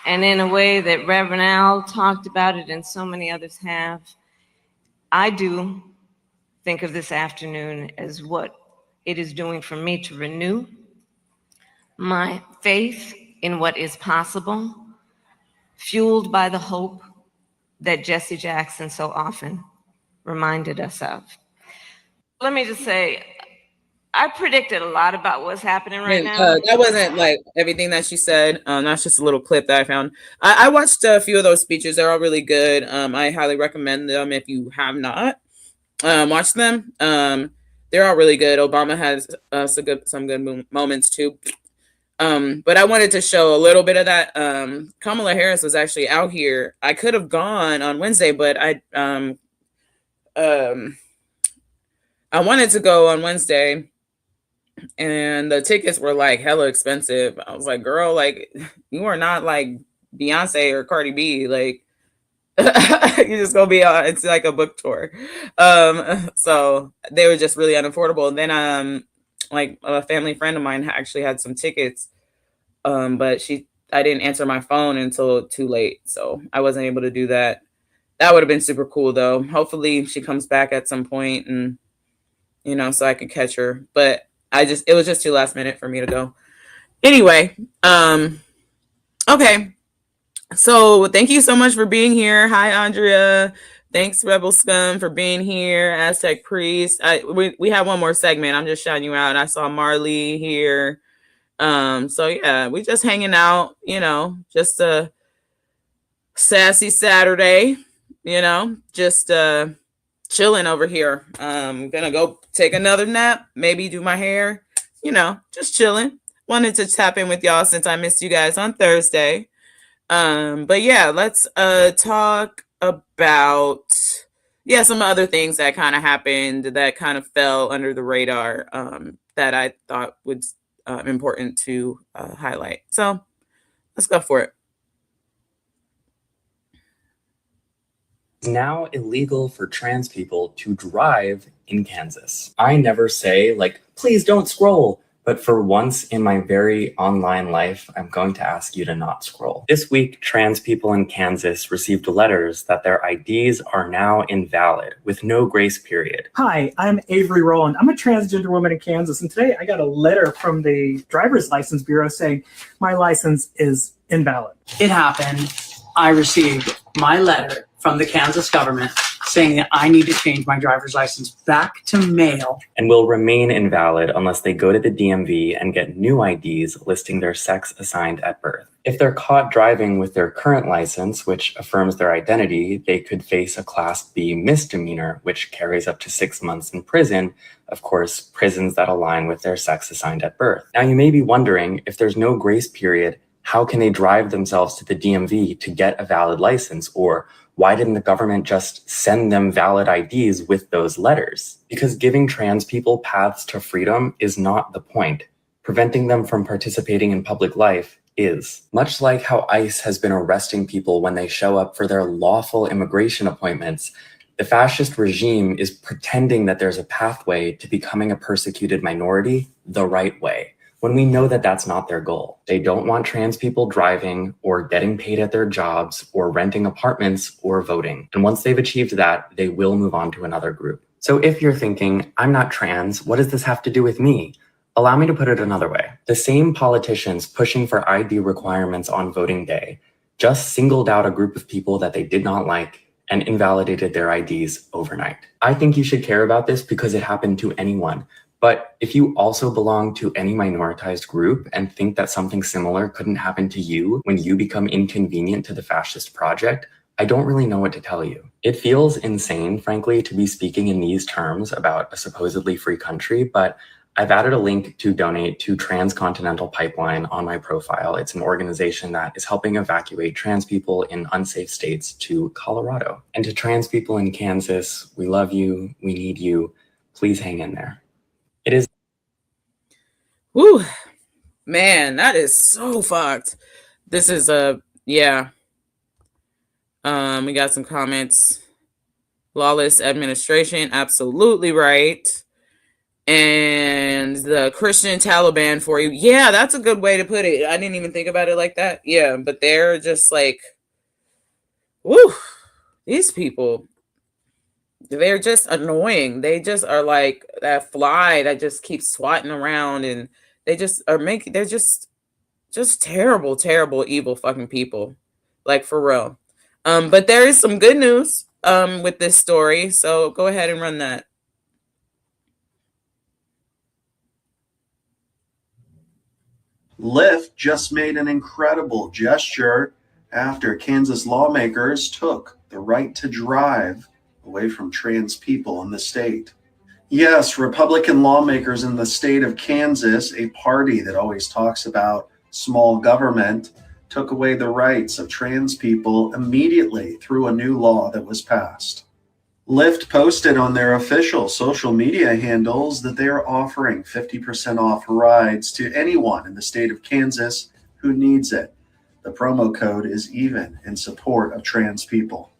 And in a way that Reverend Al talked about it and so many others have, I do think of this afternoon as what it is doing for me to renew my faith in what is possible, fueled by the hope that Jesse Jackson so often reminded us of. Let me just say, I predicted a lot about what's happening right now. That wasn't like everything that she said. That's just a little clip that I found. I watched a few of those speeches. They're all really good. I highly recommend them if you have not watched them. They're all really good. Obama has some good moments too. But I wanted to show a little bit of that. Kamala Harris was actually out here. I could have gone on Wednesday, but I wanted to go on Wednesday, and the tickets were like hella expensive. I was like, girl, like you are not like Beyonce or Cardi B. Like you're just gonna be on, it's like a book tour. So they were just really unaffordable. And then like a family friend of mine actually had some tickets. But I didn't answer my phone until too late. So I wasn't able to do that. That would have been super cool though. Hopefully she comes back at some point, and so I could catch her. But it was just too last minute for me to go. Anyway, okay. So thank you so much for being here. Hi, Andrea. Thanks, Rebel Scum, for being here. Aztec Priest. We have one more segment. I'm just shouting you out. I saw Marley here. So yeah, we just hanging out, just a sassy Saturday, just chilling over here. Gonna go take another nap, maybe do my hair, just chilling. Wanted to tap in with y'all since I missed you guys on Thursday. But yeah, let's talk about some other things that kind of happened that kind of fell under the radar that I thought was important to highlight. So let's go for it. It's now illegal for trans people to drive in Kansas. I never say, like, please don't scroll. But for once in my very online life, I'm going to ask you to not scroll. This week, trans people in Kansas received letters that their IDs are now invalid with no grace period. Hi, I'm Avery Rowland. I'm a transgender woman in Kansas, and today I got a letter from the Driver's License Bureau saying my license is invalid. It happened. I received my letter from the Kansas government saying that I need to change my driver's license back to male. And will remain invalid unless they go to the DMV and get new IDs listing their sex assigned at birth. If they're caught driving with their current license, which affirms their identity, they could face a Class B misdemeanor, which carries up to 6 months in prison. Of course, prisons that align with their sex assigned at birth. Now, you may be wondering, if there's no grace period, how can they drive themselves to the DMV to get a valid license? Or why didn't the government just send them valid IDs with those letters? Because giving trans people paths to freedom is not the point. Preventing them from participating in public life is. Much like how ICE has been arresting people when they show up for their lawful immigration appointments, the fascist regime is pretending that there's a pathway to becoming a persecuted minority the right way, when we know that that's not their goal. They don't want trans people driving or getting paid at their jobs or renting apartments or voting. And once they've achieved that, they will move on to another group. So if you're thinking, I'm not trans, what does this have to do with me? Allow me to put it another way. The same politicians pushing for ID requirements on voting day just singled out a group of people that they did not like and invalidated their IDs overnight. I think you should care about this because it happened to anyone. But if you also belong to any minoritized group and think that something similar couldn't happen to you when you become inconvenient to the fascist project, I don't really know what to tell you. It feels insane, frankly, to be speaking in these terms about a supposedly free country, but I've added a link to donate to Transcontinental Pipeline on my profile. It's an organization that is helping evacuate trans people in unsafe states to Colorado. And to trans people in Kansas, we love you, we need you, please hang in there. It is. Woo, man, that is so fucked. This is yeah. We got some comments. Lawless administration, absolutely right. And the Christian Taliban for you. Yeah, that's a good way to put it. I didn't even think about it like that. Yeah, but they're just like, woo, these people. They're just annoying. They just are like that fly that just keeps swatting around, and they just are they're just terrible, terrible, evil fucking people. Like, for real. But there is some good news with this story. So go ahead and run that. Lyft just made an incredible gesture after Kansas lawmakers took the right to drive away from trans people in the state. Yes, Republican lawmakers in the state of Kansas, a party that always talks about small government, took away the rights of trans people immediately through a new law that was passed. Lyft posted on their official social media handles that they are offering 50% off rides to anyone in the state of Kansas who needs it. The promo code is even in support of trans people.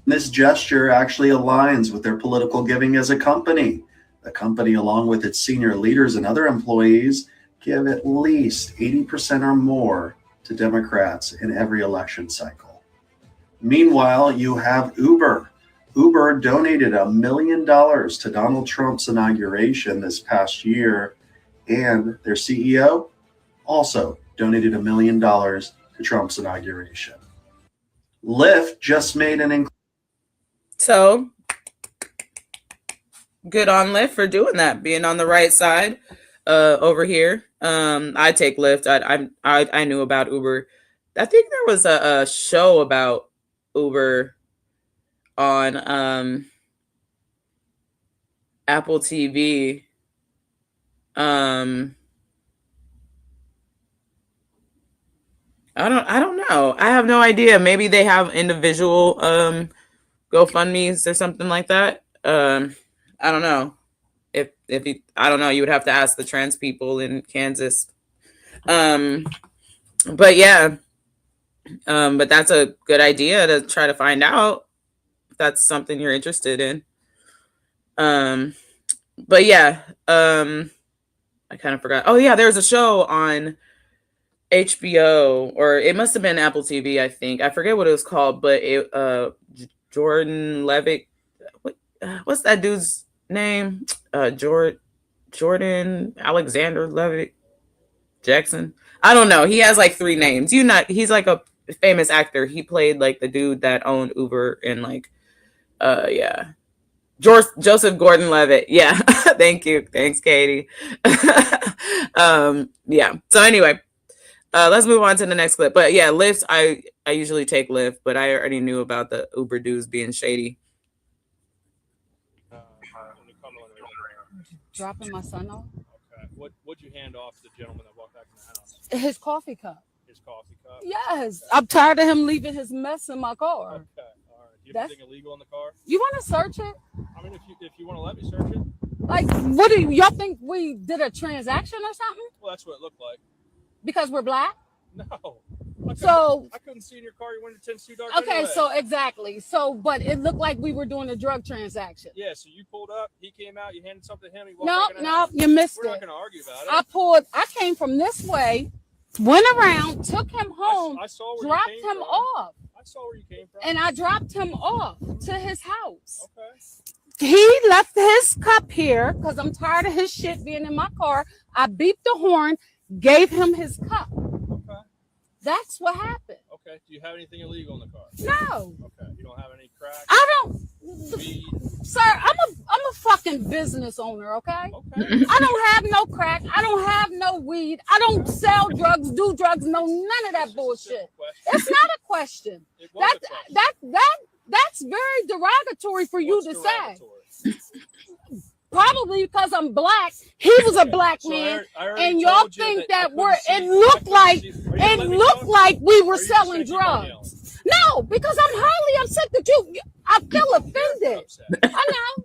This gesture actually aligns with their political giving as a company. The company, along with its senior leaders and other employees, give at least 80% or more to Democrats in every election cycle. Meanwhile, you have Uber. Uber donated $1 million to Donald Trump's inauguration this past year, and their CEO also donated $1 million to Trump's inauguration. Lyft just made an So good on Lyft for doing that, being on the right side over here. I take Lyft. I knew about Uber. I think there was a show about Uber on Apple TV. I don't know. I have no idea. Maybe they have individual GoFundMe's or something like that. I don't know. If you, I don't know, you would have to ask the trans people in Kansas. But yeah. But that's a good idea to try to find out if that's something you're interested in. But yeah, I kind of forgot. Oh yeah, there's a show on HBO, or it must have been Apple TV, I think. I forget what it was called, but it Jordan Levitt, what's that dude's name? Jordan Alexander Levitt Jackson. I don't know. He has like 3 names. He's like a famous actor. He played like the dude that owned Uber and like yeah. Joseph Gordon-Levitt. Yeah. Thank you. Thanks, Katie. Yeah. So anyway, let's move on to the next clip. But yeah, Lyft, I usually take Lyft, but I already knew about the Uber dudes being shady. Dropping my son off. Okay. What'd you hand off to the gentleman that walked back in the house? His coffee cup. His coffee cup? Yes. I'm tired of him leaving his mess in my car. Okay. All right. Do you have anything illegal in the car? You want to search it? I mean, if you want to let me search it. Like, what do y'all think we did a transaction or something? Well, that's what it looked like. Because we're black? No. I couldn't see in your car. Your window tints too dark. Okay, anyway. so exactly. So, but it looked like we were doing a drug transaction. Yeah, so you pulled up, he came out, you handed something to him, he walked No, you missed We're it. not going to argue about it. I came from this way, went around, took him home, I saw where dropped you came him from. off. I saw where you came from. And I dropped him off to his house. Okay. He left his cup here because I'm tired of his shit being in my car. I beeped the horn, gave him his cup. Okay. That's what happened. Okay. Do you have anything illegal in the car? No. Okay. You don't have any crack? I don't. Weed? Sir, I'm a fucking business owner, okay? I don't have no crack. I don't have no weed. I don't sell drugs, do drugs, no none of that bullshit. It's not a question. That's very derogatory for you to say. Probably because I'm black. He was a black man, and y'all think that it looked like we were selling drugs. No, because I'm highly upset that I feel offended. I know.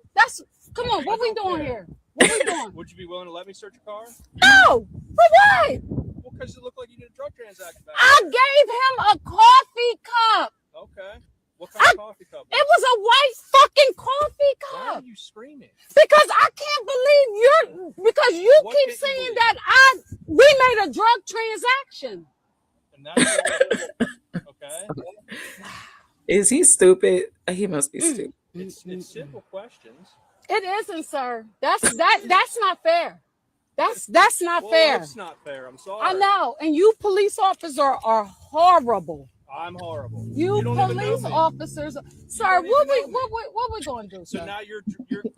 Come on, what we doing here? What we doing? Would you be willing to let me search your car? No. For what? Well, because it looked like you did a drug transaction back I there. gave him a coffee cup. Okay. What kind of coffee cup? It was a white fucking coffee cup. Why are you screaming? Because I can't believe because you keep saying that we made a drug transaction. And that's okay. Is he stupid? He must be stupid. It's simple questions. It isn't, sir. That's not fair. That's not fair. It's not fair. I'm sorry. I know. And you police officers are horrible. I'm horrible. You don't even know police me. officers, sir. What we going to do? So sir? now you're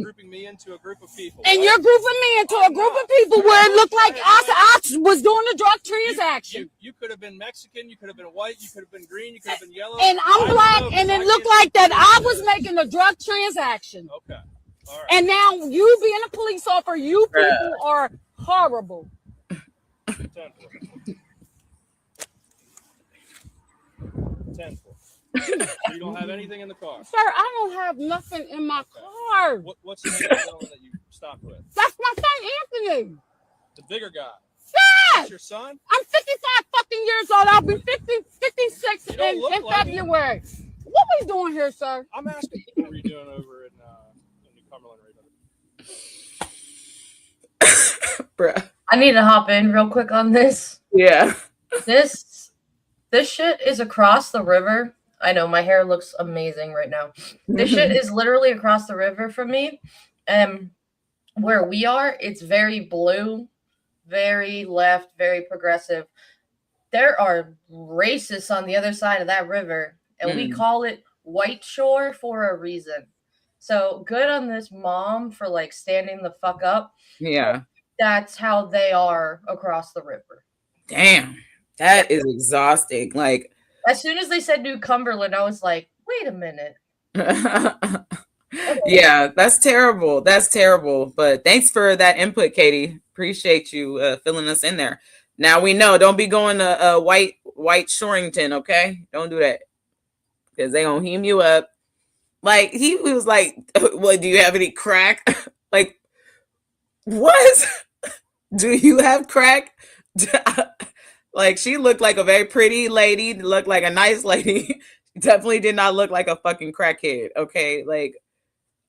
grouping me into a group of people. And right? you're grouping me into a group of people where it looked like I was doing a drug transaction. You could have been Mexican. You could have been white. You could have been green. You could have been yellow. And I'm black, and it looked like that I was making a drug transaction. Okay. All right. And now you being a police officer, you people are horrible. 10-4. You don't have anything in the car. Sir, I don't have nothing in my car. What's the name of the gentleman that you stopped with? That's my son, Anthony. The bigger guy. Dad! That's your son? I'm 55 fucking years old. I'll be 56 in February. What we doing here, sir? I'm asking. What were you doing over in New Cumberland right now? Bruh. I need to hop in real quick on this. Yeah. This shit is across the river. I know my hair looks amazing right now. This shit is literally across the river from me. And where we are, it's very blue, very left, very progressive. There are racists on the other side of that river, and we call it White Shore for a reason. So good on this mom for like standing the fuck up. Yeah. That's how they are across the river. Damn. That is exhausting. Like, as soon as they said New Cumberland, I was like, wait a minute. Yeah, that's terrible. That's terrible. But thanks for that input, Katie. Appreciate you filling us in there. Now we know. Don't be going to White Shorington, okay? Don't do that, because they gonna hem you up. Like, he was like, "Well, do you have any crack?" Like, what? Do you have crack? Like, she looked like a very pretty lady. Looked like a nice lady. Definitely did not look like a fucking crackhead. Okay, like.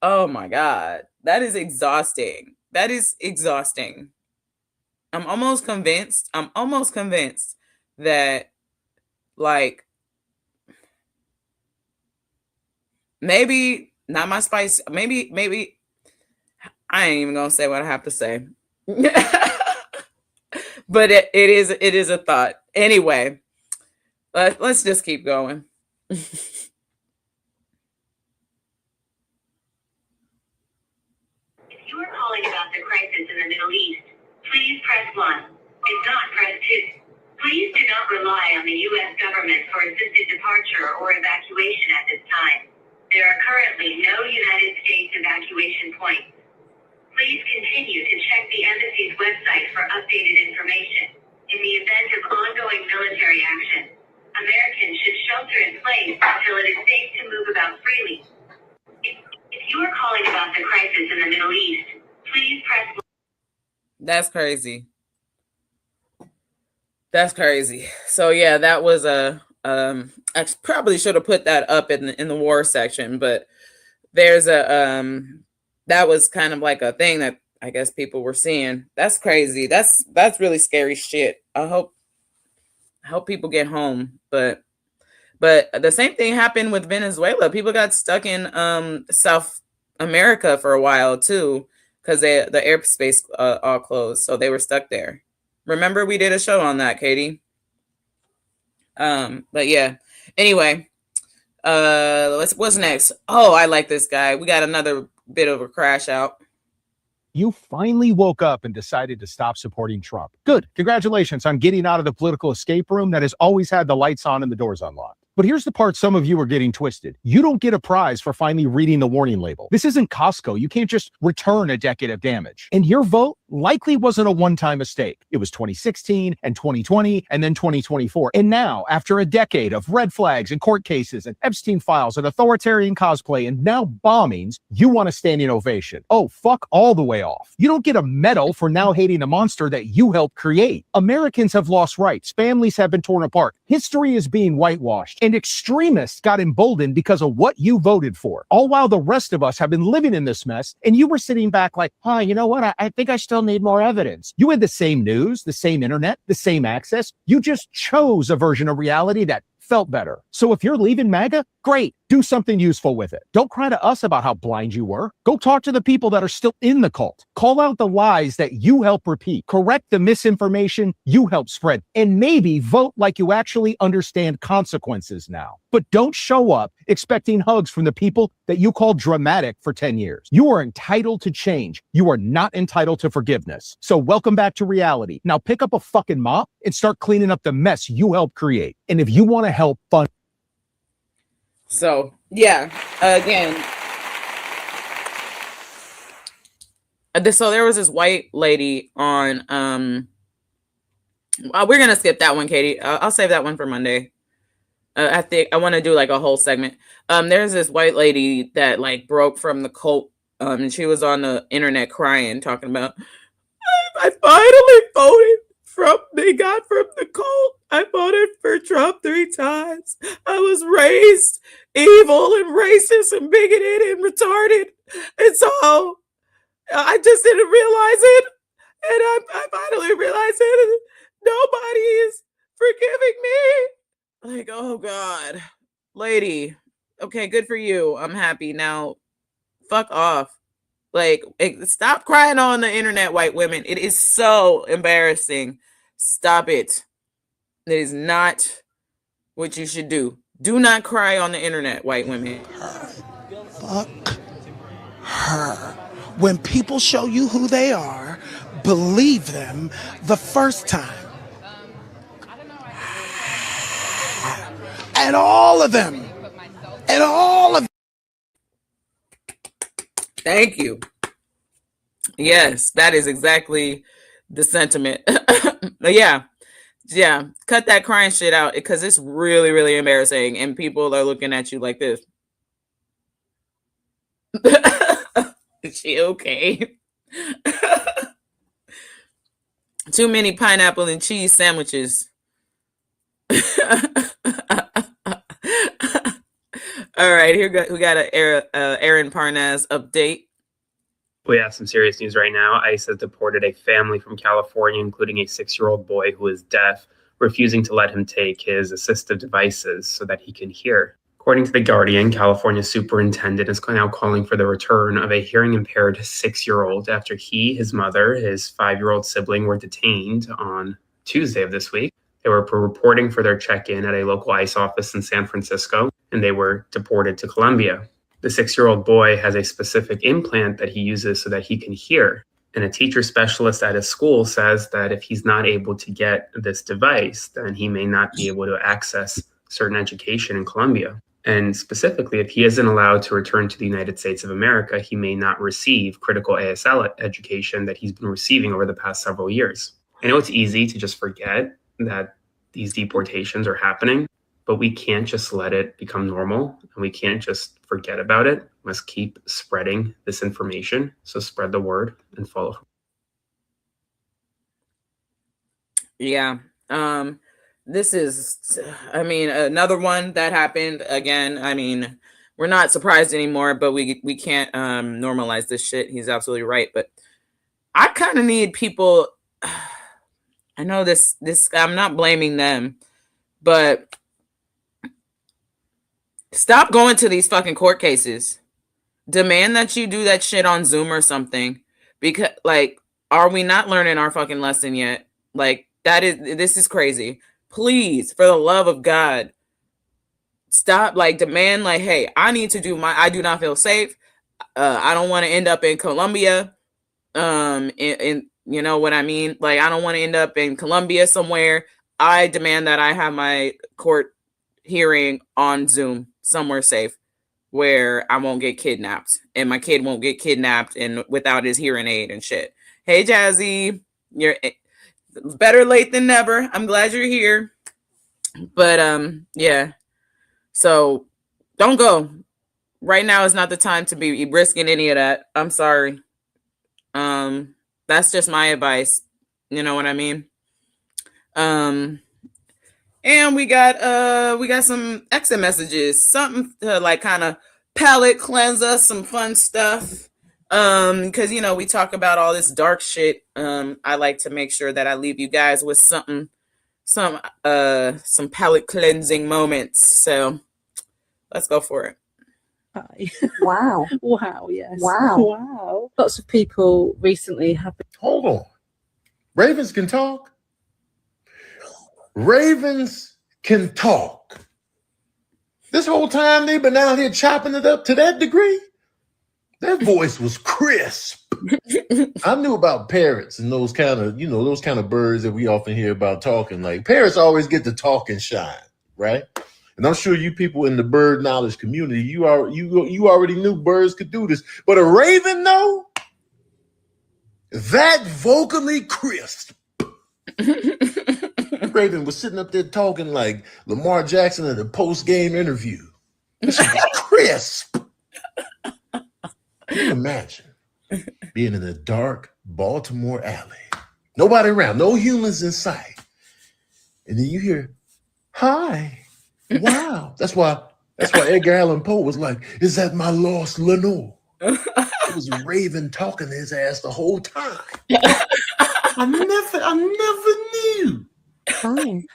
Oh my God. That is exhausting. That is exhausting. I'm almost convinced that, like, maybe not my spice. Maybe I ain't even gonna say what I have to say. But it is a thought. Anyway, let's just keep going. You are calling about the crisis in the Middle East. Please press 1. If not, press 2. Please do not rely on the U.S. government for assisted departure or evacuation at this time. There are currently no United States evacuation points. Please continue to check the embassy's website for updated information. In the event of ongoing military action, Americans should shelter in place until it is safe to move about freely. If you are calling about the crisis in the Middle East, please press 1. That's crazy. That's crazy. So yeah, that was I probably should have put that up in the war section, but there's that was kind of like a thing that I guess people were seeing. That's crazy. That's really scary shit. I hope people get home, but the same thing happened with Venezuela. People got stuck in South America for a while too, because the airspace all closed, so they were stuck there. Remember, we did a show on that, Katie. But yeah. Anyway, what's next? Oh, I like this guy. We got another bit of a crash out. You finally woke up and decided to stop supporting Trump. Good. Congratulations on getting out of the political escape room that has always had the lights on and the doors unlocked. But here's the part some of you are getting twisted. You don't get a prize for finally reading the warning label. This isn't Costco. You can't just return a decade of damage. And your vote likely wasn't a one-time mistake. It was 2016 and 2020 and then 2024. And now, after a decade of red flags and court cases and Epstein files and authoritarian cosplay and now bombings, you want a standing ovation. Oh, fuck all the way off. You don't get a medal for now hating a monster that you helped create. Americans have lost rights. Families have been torn apart. History is being whitewashed. And extremists got emboldened because of what you voted for. All while the rest of us have been living in this mess, and you were sitting back like, you know what? I think I still need more evidence. You had the same news, the same internet, the same access. You just chose a version of reality that felt better. So if you're leaving MAGA, great. Do something useful with it. Don't cry to us about how blind you were. Go talk to the people that are still in the cult. Call out the lies that you help repeat. Correct the misinformation you help spread. And maybe vote like you actually understand consequences now. But don't show up expecting hugs from the people that you called dramatic for 10 years. You are entitled to change. You are not entitled to forgiveness. So welcome back to reality. Now pick up a fucking mop and start cleaning up the mess you helped create. And if you want to help fund. So yeah, again, so there was this white lady on. We're gonna skip that one, Katie. I'll save that one for Monday. I think I want to do like a whole segment. There's this white lady that like broke from the cult. And she was on the internet crying, talking about, I finally voted they got from the cult. I voted for Trump 3 times. I was raised evil and racist and bigoted and retarded. And so I just didn't realize it. And I finally realized it. Nobody is forgiving me. Like, oh God. Lady. Okay, good for you. I'm happy. Now, fuck off. Like, stop crying on the internet, white women. It is so embarrassing. Stop it. It is not what you should do. Do not cry on the internet, white women. Fuck her. When people show you who they are, believe them the first time. And all of them. And all of them. Thank you. Yes, that is exactly the sentiment. Yeah. Cut that crying shit out because it's really, really embarrassing and people are looking at you like this. Is she okay? Too many pineapple and cheese sandwiches. All right, we got a Aaron Parnas update. We have some serious news right now. ICE has deported a family from California, including a 6-year-old boy who is deaf, refusing to let him take his assistive devices so that he can hear. According to The Guardian, California superintendent is now calling for the return of a hearing-impaired 6-year-old after he, his mother, his 5-year-old sibling were detained on Tuesday of this week. They were reporting for their check-in at a local ICE office in San Francisco, and they were deported to Colombia. The 6-year-old boy has a specific implant that he uses so that he can hear. And a teacher specialist at his school says that if he's not able to get this device, then he may not be able to access certain education in Colombia. And specifically, if he isn't allowed to return to the United States of America, he may not receive critical ASL education that he's been receiving over the past several years. I know it's easy to just forget that these deportations are happening, but we can't just let it become normal and we can't just forget about it. We must keep spreading this information. So spread the word and follow. Yeah. This is, another one that happened again. We're not surprised anymore, but we can't normalize this shit. He's absolutely right. But I kind of need people. I know this, I'm not blaming them, but stop going to these fucking court cases. Demand that you do that shit on Zoom or something. Because, are we not learning our fucking lesson yet? This is crazy. Please, for the love of God, stop, demand, hey, I need to do I do not feel safe. I don't want to end up in Colombia. In you know what I mean? I don't want to end up in Colombia somewhere. I demand that I have my court hearing on Zoom somewhere safe where I won't get kidnapped and my kid won't get kidnapped and without his hearing aid and shit. Hey, Jazzy, you're better late than never. I'm glad you're here. But yeah. So don't go. Right now is not the time to be risking any of that. I'm sorry. That's just my advice. You know what I mean? And we got some exit messages, something to kind of palate cleanse us, some fun stuff. Because we talk about all this dark shit. I like to make sure that I leave you guys with some palate cleansing moments. So let's go for it. Hi. Wow. Wow, yes. Wow. Wow. Lots of people recently have been. Hold on. Ravens can talk. Ravens can talk. This whole time they've been out here chopping it up to that degree. Their voice was crisp. I knew about parrots and those kind of birds that we often hear about talking. Parrots always get to talk and shine, right? And I'm sure you people in the bird knowledge community, you already knew birds could do this. But a raven, though, that vocally crisp. Raven was sitting up there talking like Lamar Jackson at a post-game interview. This shit was crisp. Can you imagine being in a dark Baltimore alley? Nobody around, no humans in sight. And then you hear, hi, wow. That's why Edgar Allan Poe was like, is that my lost Lenore? It was Raven talking to his ass the whole time. I never knew. Fine.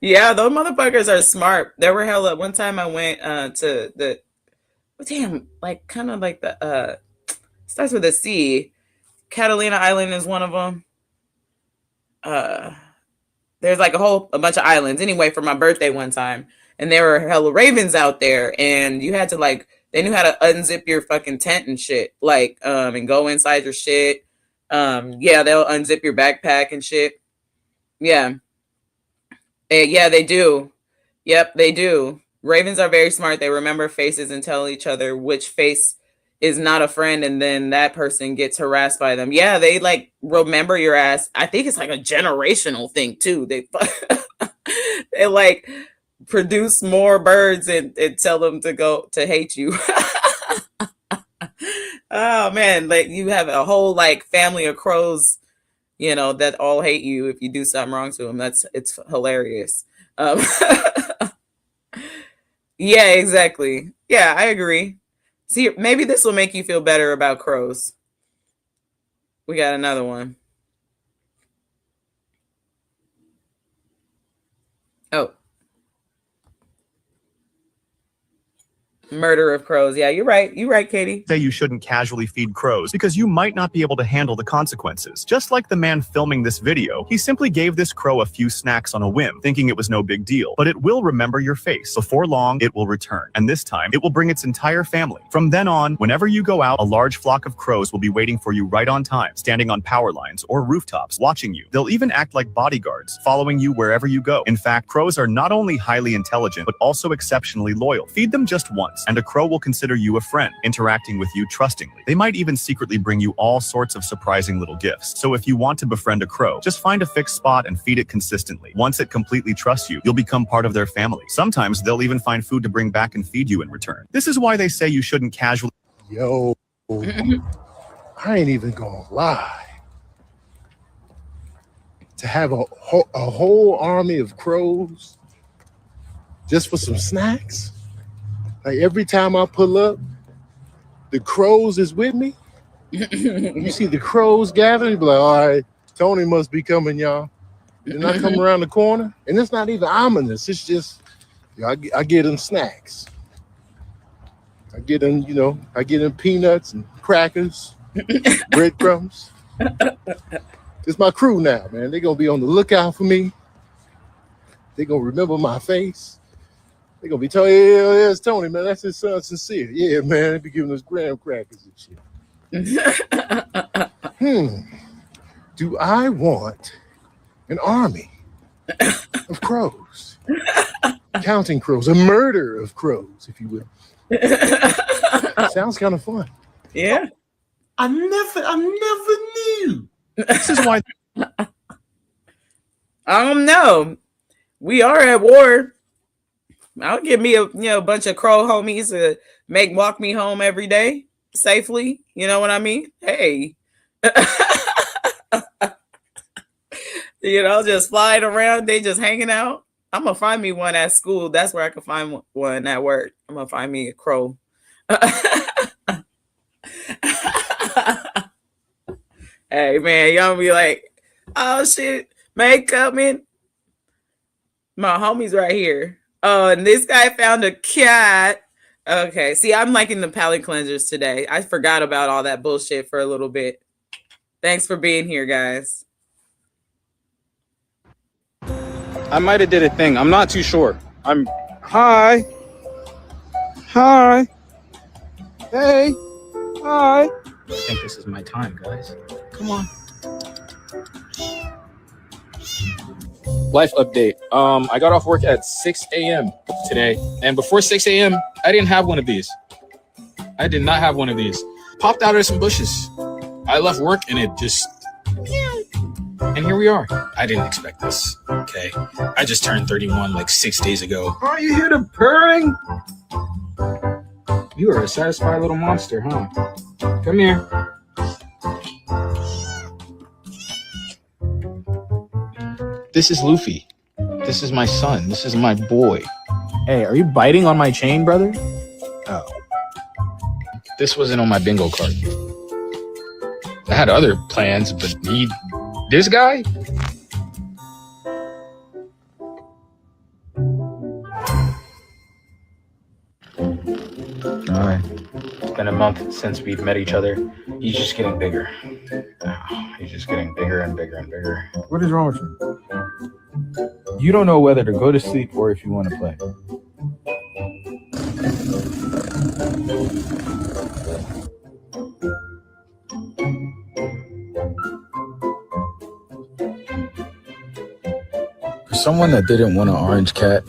Yeah, those motherfuckers are smart. There were hella. One time I went to the like kind of like the starts with a C. Catalina Island is one of them. There's like a bunch of islands. Anyway, for my birthday one time, and there were hella ravens out there, and you had to like they knew how to unzip your fucking tent and shit, like and go inside your shit. Yeah, they'll unzip your backpack and shit. Yeah. Yeah, they do. Yep, they do. Ravens are very smart. They remember faces and tell each other which face is not a friend, and then that person gets harassed by them. Yeah, they like remember your ass. I think it's like a generational thing too. They they like produce more birds and tell them to go to hate you. Oh man, like you have a whole like family of crows, you know, that all hate you if you do something wrong to them. It's hilarious. Yeah, exactly. Yeah, I agree. See, maybe this will make you feel better about crows. We got another one. Oh. Murder of crows. Yeah, you're right. You're right, Katie. Say you shouldn't casually feed crows because you might not be able to handle the consequences. Just like the man filming this video, he simply gave this crow a few snacks on a whim, thinking it was no big deal. But it will remember your face. Before long, it will return. And this time, it will bring its entire family. From then on, whenever you go out, a large flock of crows will be waiting for you right on time, standing on power lines or rooftops, watching you. They'll even act like bodyguards, following you wherever you go. In fact, crows are not only highly intelligent, but also exceptionally loyal. Feed them just once, and a crow will consider you a friend, interacting with you trustingly. They might even secretly bring you all sorts of surprising little gifts. So if you want to befriend a crow, just find a fixed spot and feed it consistently. Once it completely trusts you, you'll become part of their family. Sometimes they'll even find food to bring back and feed you in return. This is why they say you shouldn't casually... Yo, I ain't even gonna lie. To have a whole army of crows just for some snacks? Like every time I pull up, the crows is with me. You see the crows gathering, you be like, all right, Tony must be coming, y'all. Then I come around the corner, and it's not even ominous. It's just, I get them snacks. I get them peanuts and crackers, breadcrumbs. It's my crew now, man. They're going to be on the lookout for me. They're going to remember my face. They're going to be telling, yeah, it's Tony, man. That's his son, Sincere. Yeah, man. They be giving us graham crackers and shit. Do I want an army of crows? Counting crows. A murder of crows, if you will. Sounds kind of fun. Yeah. I never knew. This is why... I don't know. We are at war. I'll give me a bunch of crow homies to walk me home every day safely. You know what I mean? Hey. Just flying around. They just hanging out. I'm going to find me one at school. That's where I can find one at work. I'm going to find me a crow. Hey, man, y'all be like, oh, shit, May coming. My homie's right here. Oh, and this guy found a cat. Okay, see, I'm liking the palate cleansers today. I forgot about all that bullshit for a little bit. Thanks for being here, guys. I might have did a thing. I'm not too sure. Hi. Hey. Hi. I think this is my time, guys. Come on. Life update. I got off work at 6 a.m. today. And before 6 a.m., I didn't have one of these. I did not have one of these. Popped out of some bushes. I left work and it just And here we are. I didn't expect this, okay? I just turned 31 like 6 days ago. Are you here to purring? You are a satisfied little monster, huh? Come here. This is Luffy. This is my son. This is my boy. Hey, are you biting on my chain, brother? Oh. This wasn't on my bingo card. I had other plans, but this guy? Alright. It's been a month since we've met each other. He's just getting bigger. He's just getting bigger and bigger and bigger. What is wrong with you? You don't know whether to go to sleep or if you want to play. For someone that didn't want an orange cat,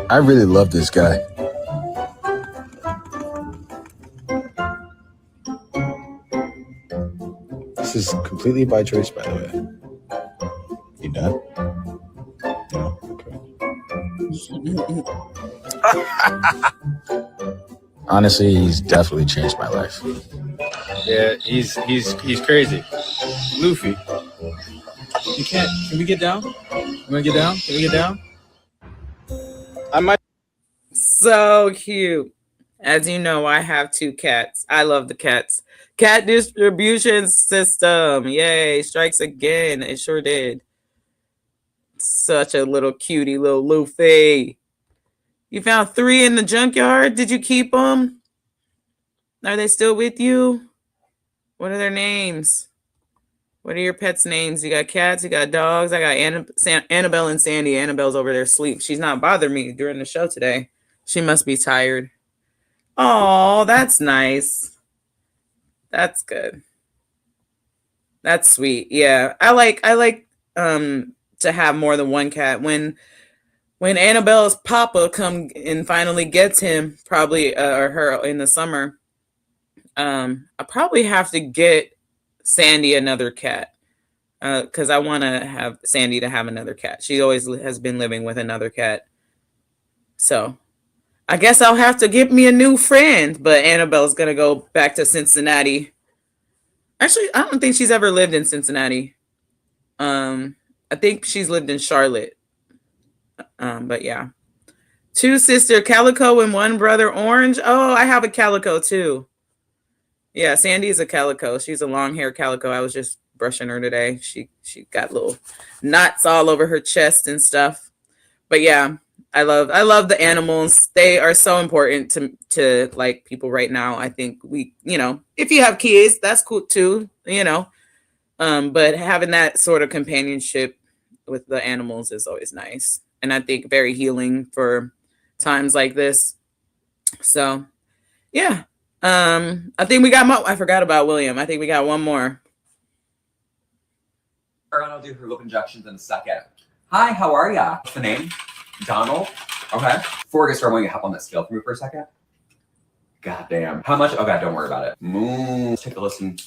I really love this guy. This is completely by choice, by the way. You done? No? Okay. Honestly, he's definitely changed my life. Yeah, he's crazy. Luffy, you can't. Can we get down? You wanna get down? Can we get down? I might. So cute. As you know, I have 2 cats. I love the cats. Cat distribution system. Yay, strikes again. It sure did. Such a little cutie little Luffy. You found 3 in the junkyard? Did you keep them? Are they still with you? What are their names? What are your pets' names? You got cats, you got dogs. I got Annabelle and Sandy. Annabelle's over there asleep. She's not bothering me during the show today. She must be tired. Oh, that's nice. That's good. That's sweet. Yeah. I like to have more than 1 cat. When Annabelle's papa come and finally gets him, probably or her in the summer, I probably have to get Sandy another cat because I want to have Sandy to have another cat. She always has been living with another cat. So I guess I'll have to get me a new friend, but Annabelle's going to go back to Cincinnati. Actually, I don't think she's ever lived in Cincinnati. I think she's lived in Charlotte. But yeah. 2 sister Calico and 1 brother Orange. Oh, I have a Calico too. Yeah, Sandy is a Calico. She's a long hair Calico. I was just brushing her today. She got little knots all over her chest and stuff. But yeah, I love the animals. They are so important to like people right now. I think if you have kids, that's cool too, but having that sort of companionship with the animals is always nice. And I think very healing for times like this. So yeah. I think we got I forgot about William. I think we got one more. I'll do her lip injections in a second. Hi, how are ya? What's the name? Donald? Okay. Before I get started, I want you to hop on that scale for me for a second. God damn. How much? Oh god, don't worry about it. Let's take a listen to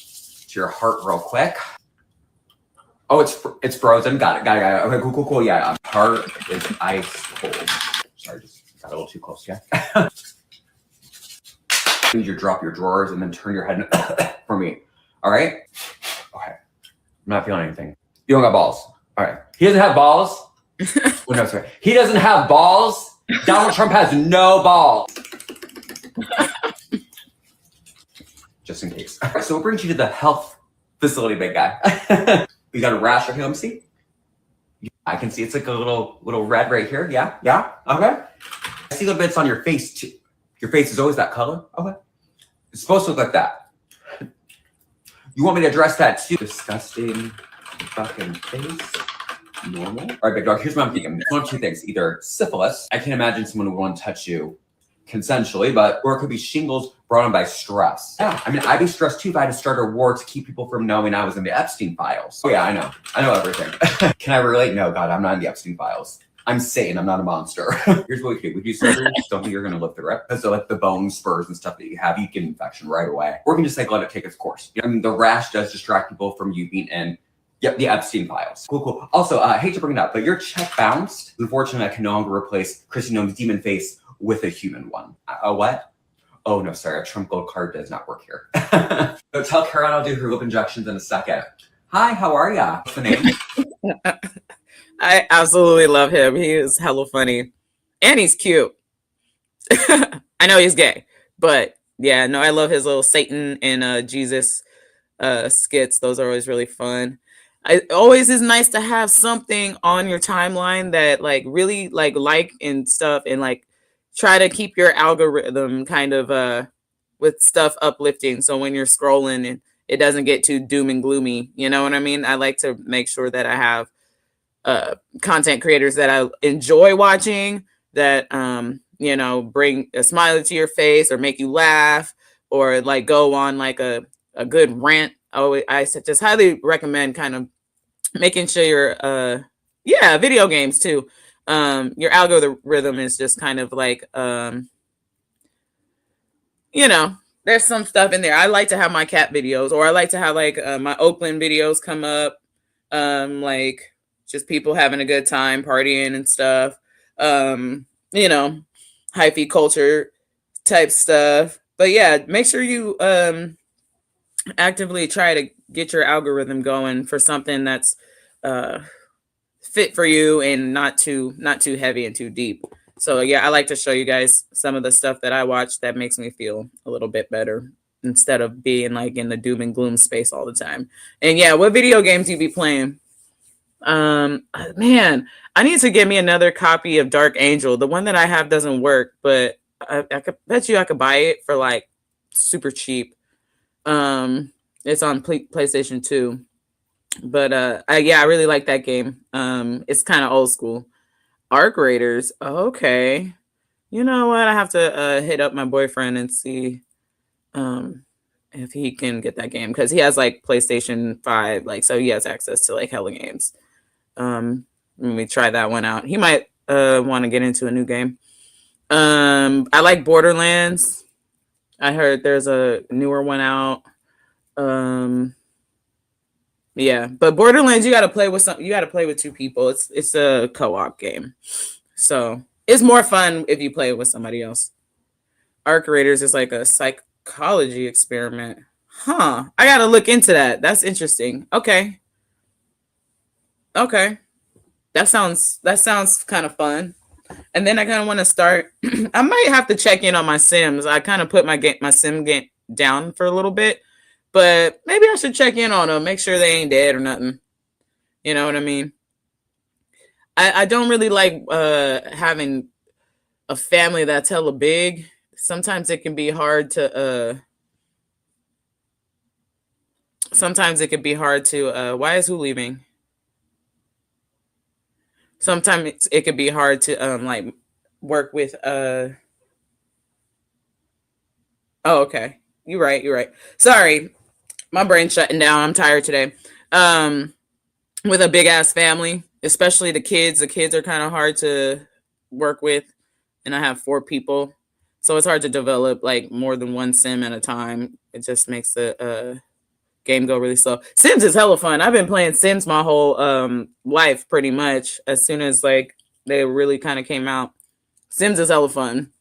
your heart real quick. Oh, it's frozen. Got it. Okay, cool. Yeah, heart is ice cold. Sorry, just got a little too close, yeah? You need to drop your drawers and then turn your head for me. All right? Okay. I'm not feeling anything. You don't got balls. All right. He doesn't have balls. Oh, no, sorry. He doesn't have balls. Donald Trump has no balls. Just in case. All right, so what brings you to the health facility, big guy? You got a rash right here. Let me see. I can see it's like a little red right here. Yeah. Okay. I see little bits on your face too. Your face is always that color? Okay. It's supposed to look like that. You want me to address that too? Disgusting fucking face. Normal. All right, big dog, here's what I'm thinking. One of 2 things. Either syphilis. I can't imagine someone would want to touch you consensually, or it could be shingles brought on by stress. Yeah, I mean, I'd be stressed too if I had to start a war to keep people from knowing I was in the Epstein files. Oh yeah, I know everything. Can I relate? No, God, I'm not in the Epstein files. I'm sane. I'm not a monster. Here's what we do. We do surgery. Don't think you're going to live through it. Because like the bone spurs and stuff that you have, you get infection right away. Or we can just like let it take its course. I mean, the rash does distract people from you being in Yep, the Epstein files. Cool, cool. Also, I hate to bring it up, but your check bounced. Unfortunately, I can no longer replace Chrissy Gnome's demon face with a human one. What? Oh, no, sorry. A Trump Gold card does not work here. So tell Karen I'll do her lip injections in a second. Hi, how are ya? What's the name? I absolutely love him. He is hella funny. And he's cute. I know he's gay, but yeah, no, I love his little Satan and Jesus skits. Those are always really fun. It always is nice to have something on your timeline that like really like and stuff, and like try to keep your algorithm kind of with stuff uplifting. So when you're scrolling and it doesn't get too doom and gloomy, you know what I mean? I like to make sure that I have content creators that I enjoy watching, that you know, bring a smile to your face or make you laugh, or like go on like a good rant. I just highly recommend kind of making sure your video games too. Your algorithm is just kind of like you know, there's some stuff in there. I like to have my cat videos, or I like to have like my Oakland videos come up, like just people having a good time partying and stuff, you know, hyphy culture type stuff. But yeah, make sure you actively try to get your algorithm going for something that's fit for you and not too heavy and too deep. So yeah, I like to show you guys some of the stuff that I watch that makes me feel a little bit better, instead of being like in the doom and gloom space all the time. And yeah, what video games you be playing? Man, I need to get me another copy of Dark Angel. The one that I have doesn't work, but I could bet you I could buy it for like super cheap. It's on PlayStation 2. But I really like that game. It's kind of old school. Arc Raiders. Okay. You know what? I have to hit up my boyfriend and see if he can get that game, because he has like PlayStation 5, like, so he has access to like hella games. Let me try that one out. He might want to get into a new game. I like Borderlands. I heard there's a newer one out. Yeah, but Borderlands, you got to play with two people. It's a co-op game, so it's more fun if you play with somebody else. Arc Raiders is like a psychology experiment. Huh? I got to look into that. That's interesting. Okay. That sounds kind of fun. And then I kind of want to start. I might have to check in on my Sims. I kind of put my Sim game down for a little bit, but maybe I should check in on them, make sure they ain't dead or nothing. You know what I mean? I don't really like having a family that's hella big. Sometimes it can be hard to. Why is who leaving? Sometimes it could be hard to like work with Oh, okay. You're right. Sorry. My brain's shutting down. I'm tired today. With a big ass family, especially the kids are kind of hard to work with, and I have 4 people. So it's hard to develop like more than one sim at a time. It just makes the game go really slow. Sims is hella fun. I've been playing Sims my whole life pretty much. As soon as like they really kind of came out, Sims is hella fun.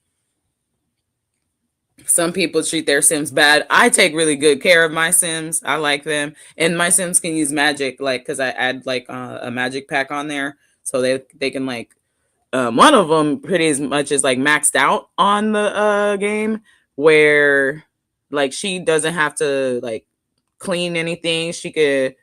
Some people treat their Sims bad. I take really good care of my Sims. I like them, and my Sims can use magic, like because I add like a magic pack on there, so they can like one of them pretty as much is like maxed out on the game, where like she doesn't have to like clean anything. She could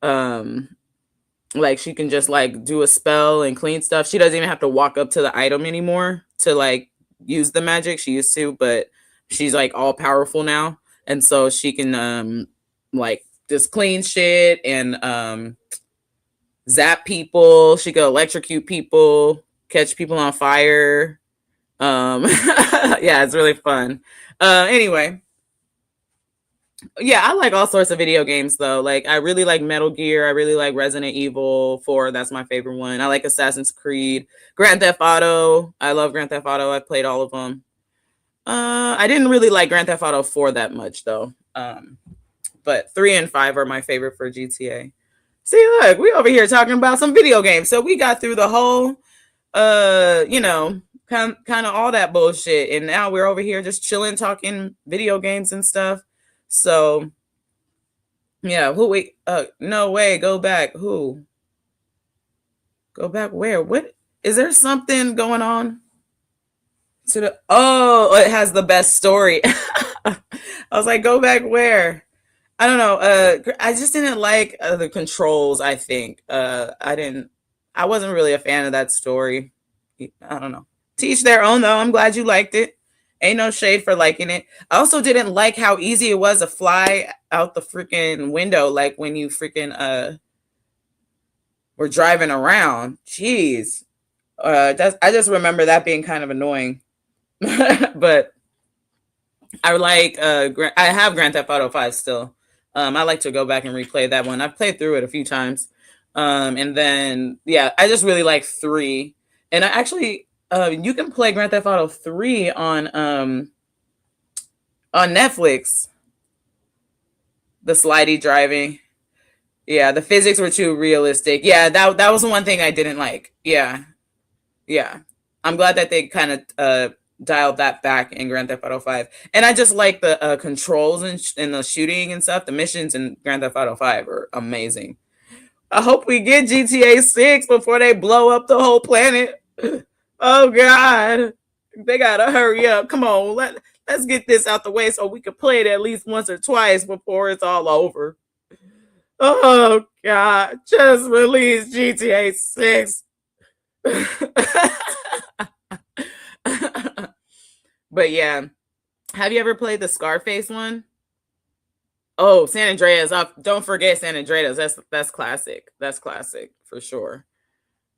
like she can just like do a spell and clean stuff. She doesn't even have to walk up to the item anymore to like use the magic. She used to, but she's like all powerful now, and so she can like just clean shit and zap people. She could electrocute people, catch people on fire. Yeah, it's really fun. Anyway, yeah, I like all sorts of video games though. Like I really like Metal Gear. I really like Resident Evil 4. That's my favorite one. I like Assassin's Creed, Grand Theft Auto. I love Grand Theft Auto. I've played all of them. I didn't really like Grand Theft Auto 4 that much though. but 3 and 5 are my favorite for GTA. See, look, we over here talking about some video games. So we got through the whole, you know, kind of all that bullshit, and now we're over here just chilling, talking video games and stuff. So, yeah, no way, go back. Who? Go back where? What? Is there something going on? To the it has the best story. I was like, go back where? I don't know. I just didn't like the controls. I think I wasn't really a fan of that story. I don't know. Teach their own though. I'm glad you liked it. Ain't no shade for liking it. I also didn't like how easy it was to fly out the freaking window, like when you freaking were driving around. Jeez. I just remember that being kind of annoying. But I like I have Grand Theft Auto 5 still. I like to go back and replay that one. I've played through it a few times. And then yeah, I just really like 3. And I actually you can play Grand Theft Auto 3 on Netflix. The slidey driving. Yeah, the physics were too realistic. Yeah, that was the one thing I didn't like. Yeah. Yeah. I'm glad that they kind of dialed that back in Grand Theft Auto 5. And I just like the controls and the shooting and stuff. The missions in Grand Theft Auto 5 are amazing. I hope we get GTA 6 before they blow up the whole planet. Oh, God. They got to hurry up. Come on. Let's get this out the way so we can play it at least once or twice before it's all over. Oh, God. Just release GTA 6. But yeah, have you ever played the Scarface one? Oh, San Andreas. Don't forget San Andreas. That's classic. That's classic for sure.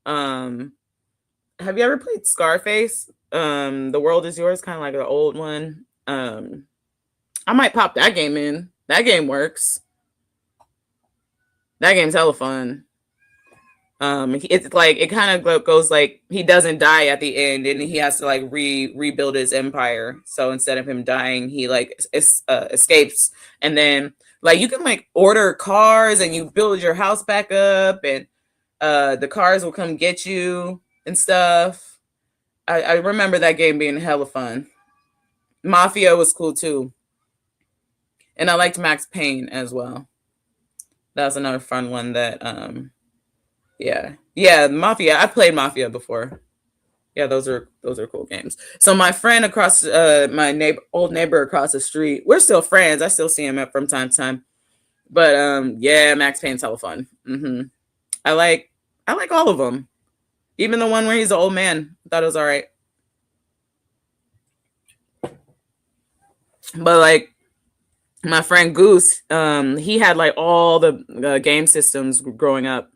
Have you ever played Scarface? The World Is Yours, kind of like the old one. I might pop that game in. That game works. That game's hella fun. It's like it kind of goes like he doesn't die at the end, and he has to like rebuild his empire. So instead of him dying, he like escapes, and then like you can like order cars and you build your house back up, and the cars will come get you and stuff. I remember that game being hella fun. Mafia was cool too, and I liked Max Payne as well. That was another fun one that yeah, Mafia. I played Mafia before. Yeah, those are cool games. So my friend across my old neighbor across the street, we're still friends. I still see him from time to time. But yeah, Max Payne's hella fun. I like all of them, even the one where he's an old man. I thought it was all right. But like my friend Goose, he had like all the game systems growing up.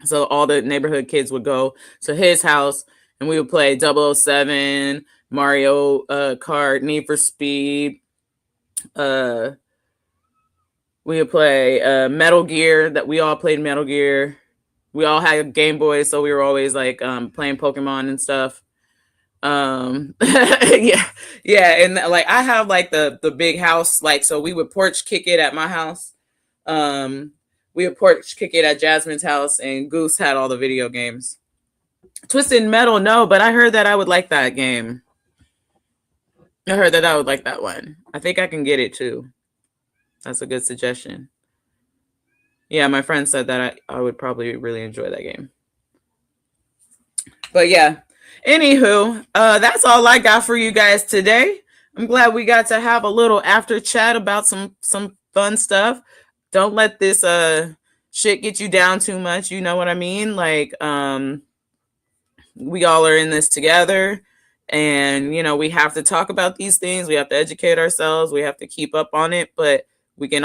So all the neighborhood kids would go to his house and we would play 007, Mario Kart, Need for Speed. We would play Metal Gear. That we all played Metal Gear. We all had Game Boys, so we were always like playing Pokemon and stuff. Yeah, and like I have like the big house, like so we would porch kick it at my house. We would porch kick it at Jasmine's house, and Goose had all the video games. Twisted Metal, no, but I heard that I would like that game. I heard that I would like that one. I think I can get it too. That's a good suggestion. Yeah, my friend said that I would probably really enjoy that game. But yeah, anywho, that's all I got for you guys today. I'm glad we got to have a little after chat about some fun stuff. Don't let this shit get you down too much. You know what I mean? Like, we all are in this together, and you know, we have to talk about these things. We have to educate ourselves. We have to keep up on it, but we can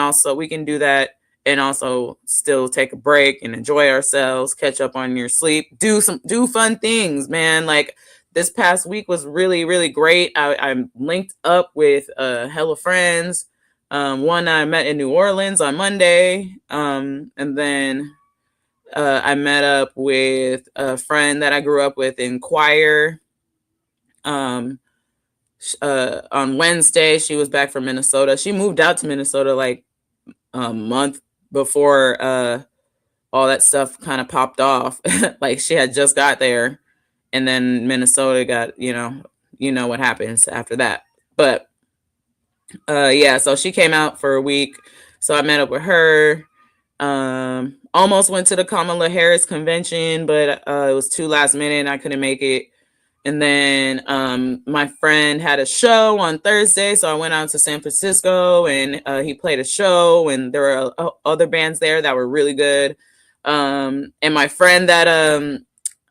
do that and also still take a break and enjoy ourselves, catch up on your sleep, do fun things, man. Like this past week was really, really great. I'm linked up with hella friends. One I met in New Orleans on Monday. And then I met up with a friend that I grew up with in choir. On Wednesday, she was back from Minnesota. She moved out to Minnesota like a month before all that stuff kind of popped off. Like she had just got there, and then Minnesota got, you know what happens after that. But yeah, so she came out for a week. So I met up with her. Almost went to the Kamala Harris convention, but it was too last minute and I couldn't make it. And then my friend had a show on Thursday, so I went out to San Francisco and he played a show, and there were other bands there that were really good. And my friend that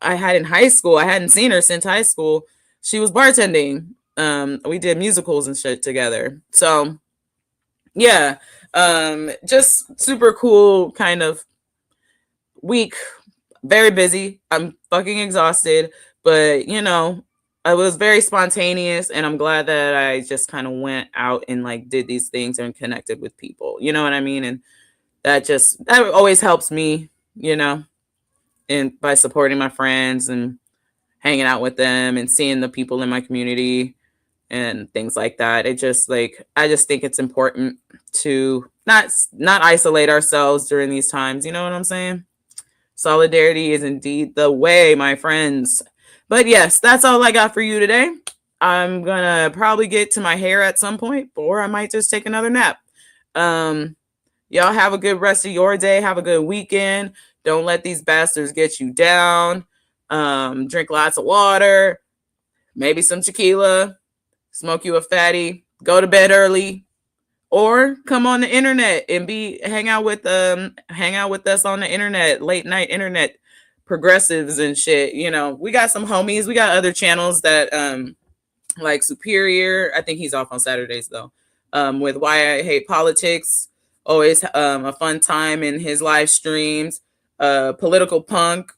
I had in high school, I hadn't seen her since high school. She was bartending. We did musicals and shit together. So yeah, just super cool kind of week. Very busy. I'm fucking exhausted, but you know, I was very spontaneous, and I'm glad that I just kind of went out and like did these things and connected with people. You know what I mean? And that always helps me, you know, and by supporting my friends and hanging out with them and seeing the people in my community and things like that. It just like, I just think it's important to not isolate ourselves during these times. You know what I'm saying? Solidarity is indeed the way, my friends. But yes, that's all I got for you today. I'm gonna probably get to my hair at some point, or I might just take another nap. Y'all have a good rest of your day. Have a good weekend. Don't let these bastards get you down. Drink lots of water, maybe some tequila, smoke you a fatty, go to bed early, or come on the internet and hang out with us on the internet, late night internet progressives and shit. You know, we got some homies. We got other channels that like Superior. I think he's off on Saturdays though. With Why I Hate Politics. Always a fun time in his live streams. Political Punk.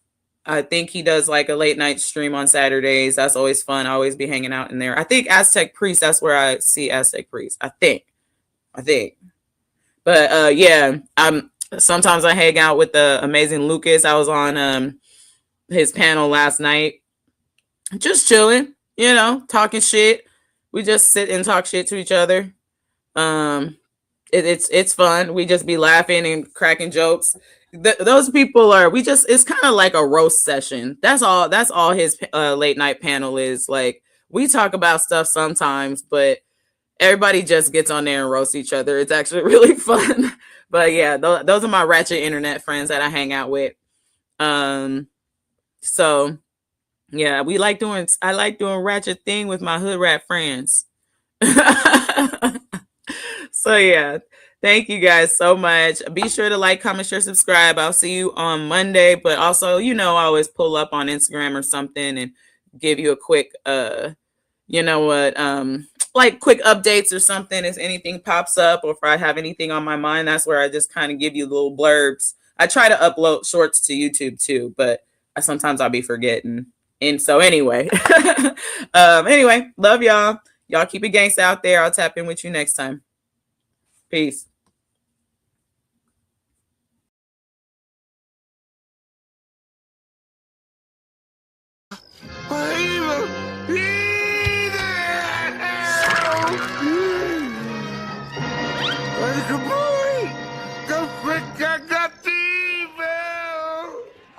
I think he does like a late night stream on Saturdays. That's always fun. I always be hanging out in there. I think Aztec Priest, that's where I see Aztec Priest. I think. But yeah, sometimes I hang out with the amazing Lucas. I was on his panel last night. Just chilling, you know, talking shit. We just sit and talk shit to each other. It's fun. We just be laughing and cracking jokes. Those people it's kind of like a roast session. That's all his late night panel is. Like, we talk about stuff sometimes, but everybody just gets on there and roasts each other. It's actually really fun. But yeah, those are my ratchet internet friends that I hang out with. So yeah, I like doing ratchet thing with my hood rat friends. So yeah, thank you guys so much. Be sure to like, comment, share, subscribe. I'll see you on Monday, but also, you know, I always pull up on Instagram or something and give you a quick, you know what, like quick updates or something if anything pops up, or if I have anything on my mind. That's where I just kind of give you little blurbs. I try to upload shorts to YouTube too, but sometimes I'll be forgetting. And so anyway, anyway, love y'all. Y'all keep it gangsta out there. I'll tap in with you next time. Peace.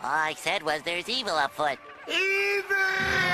All I said was there's evil afoot. Evil!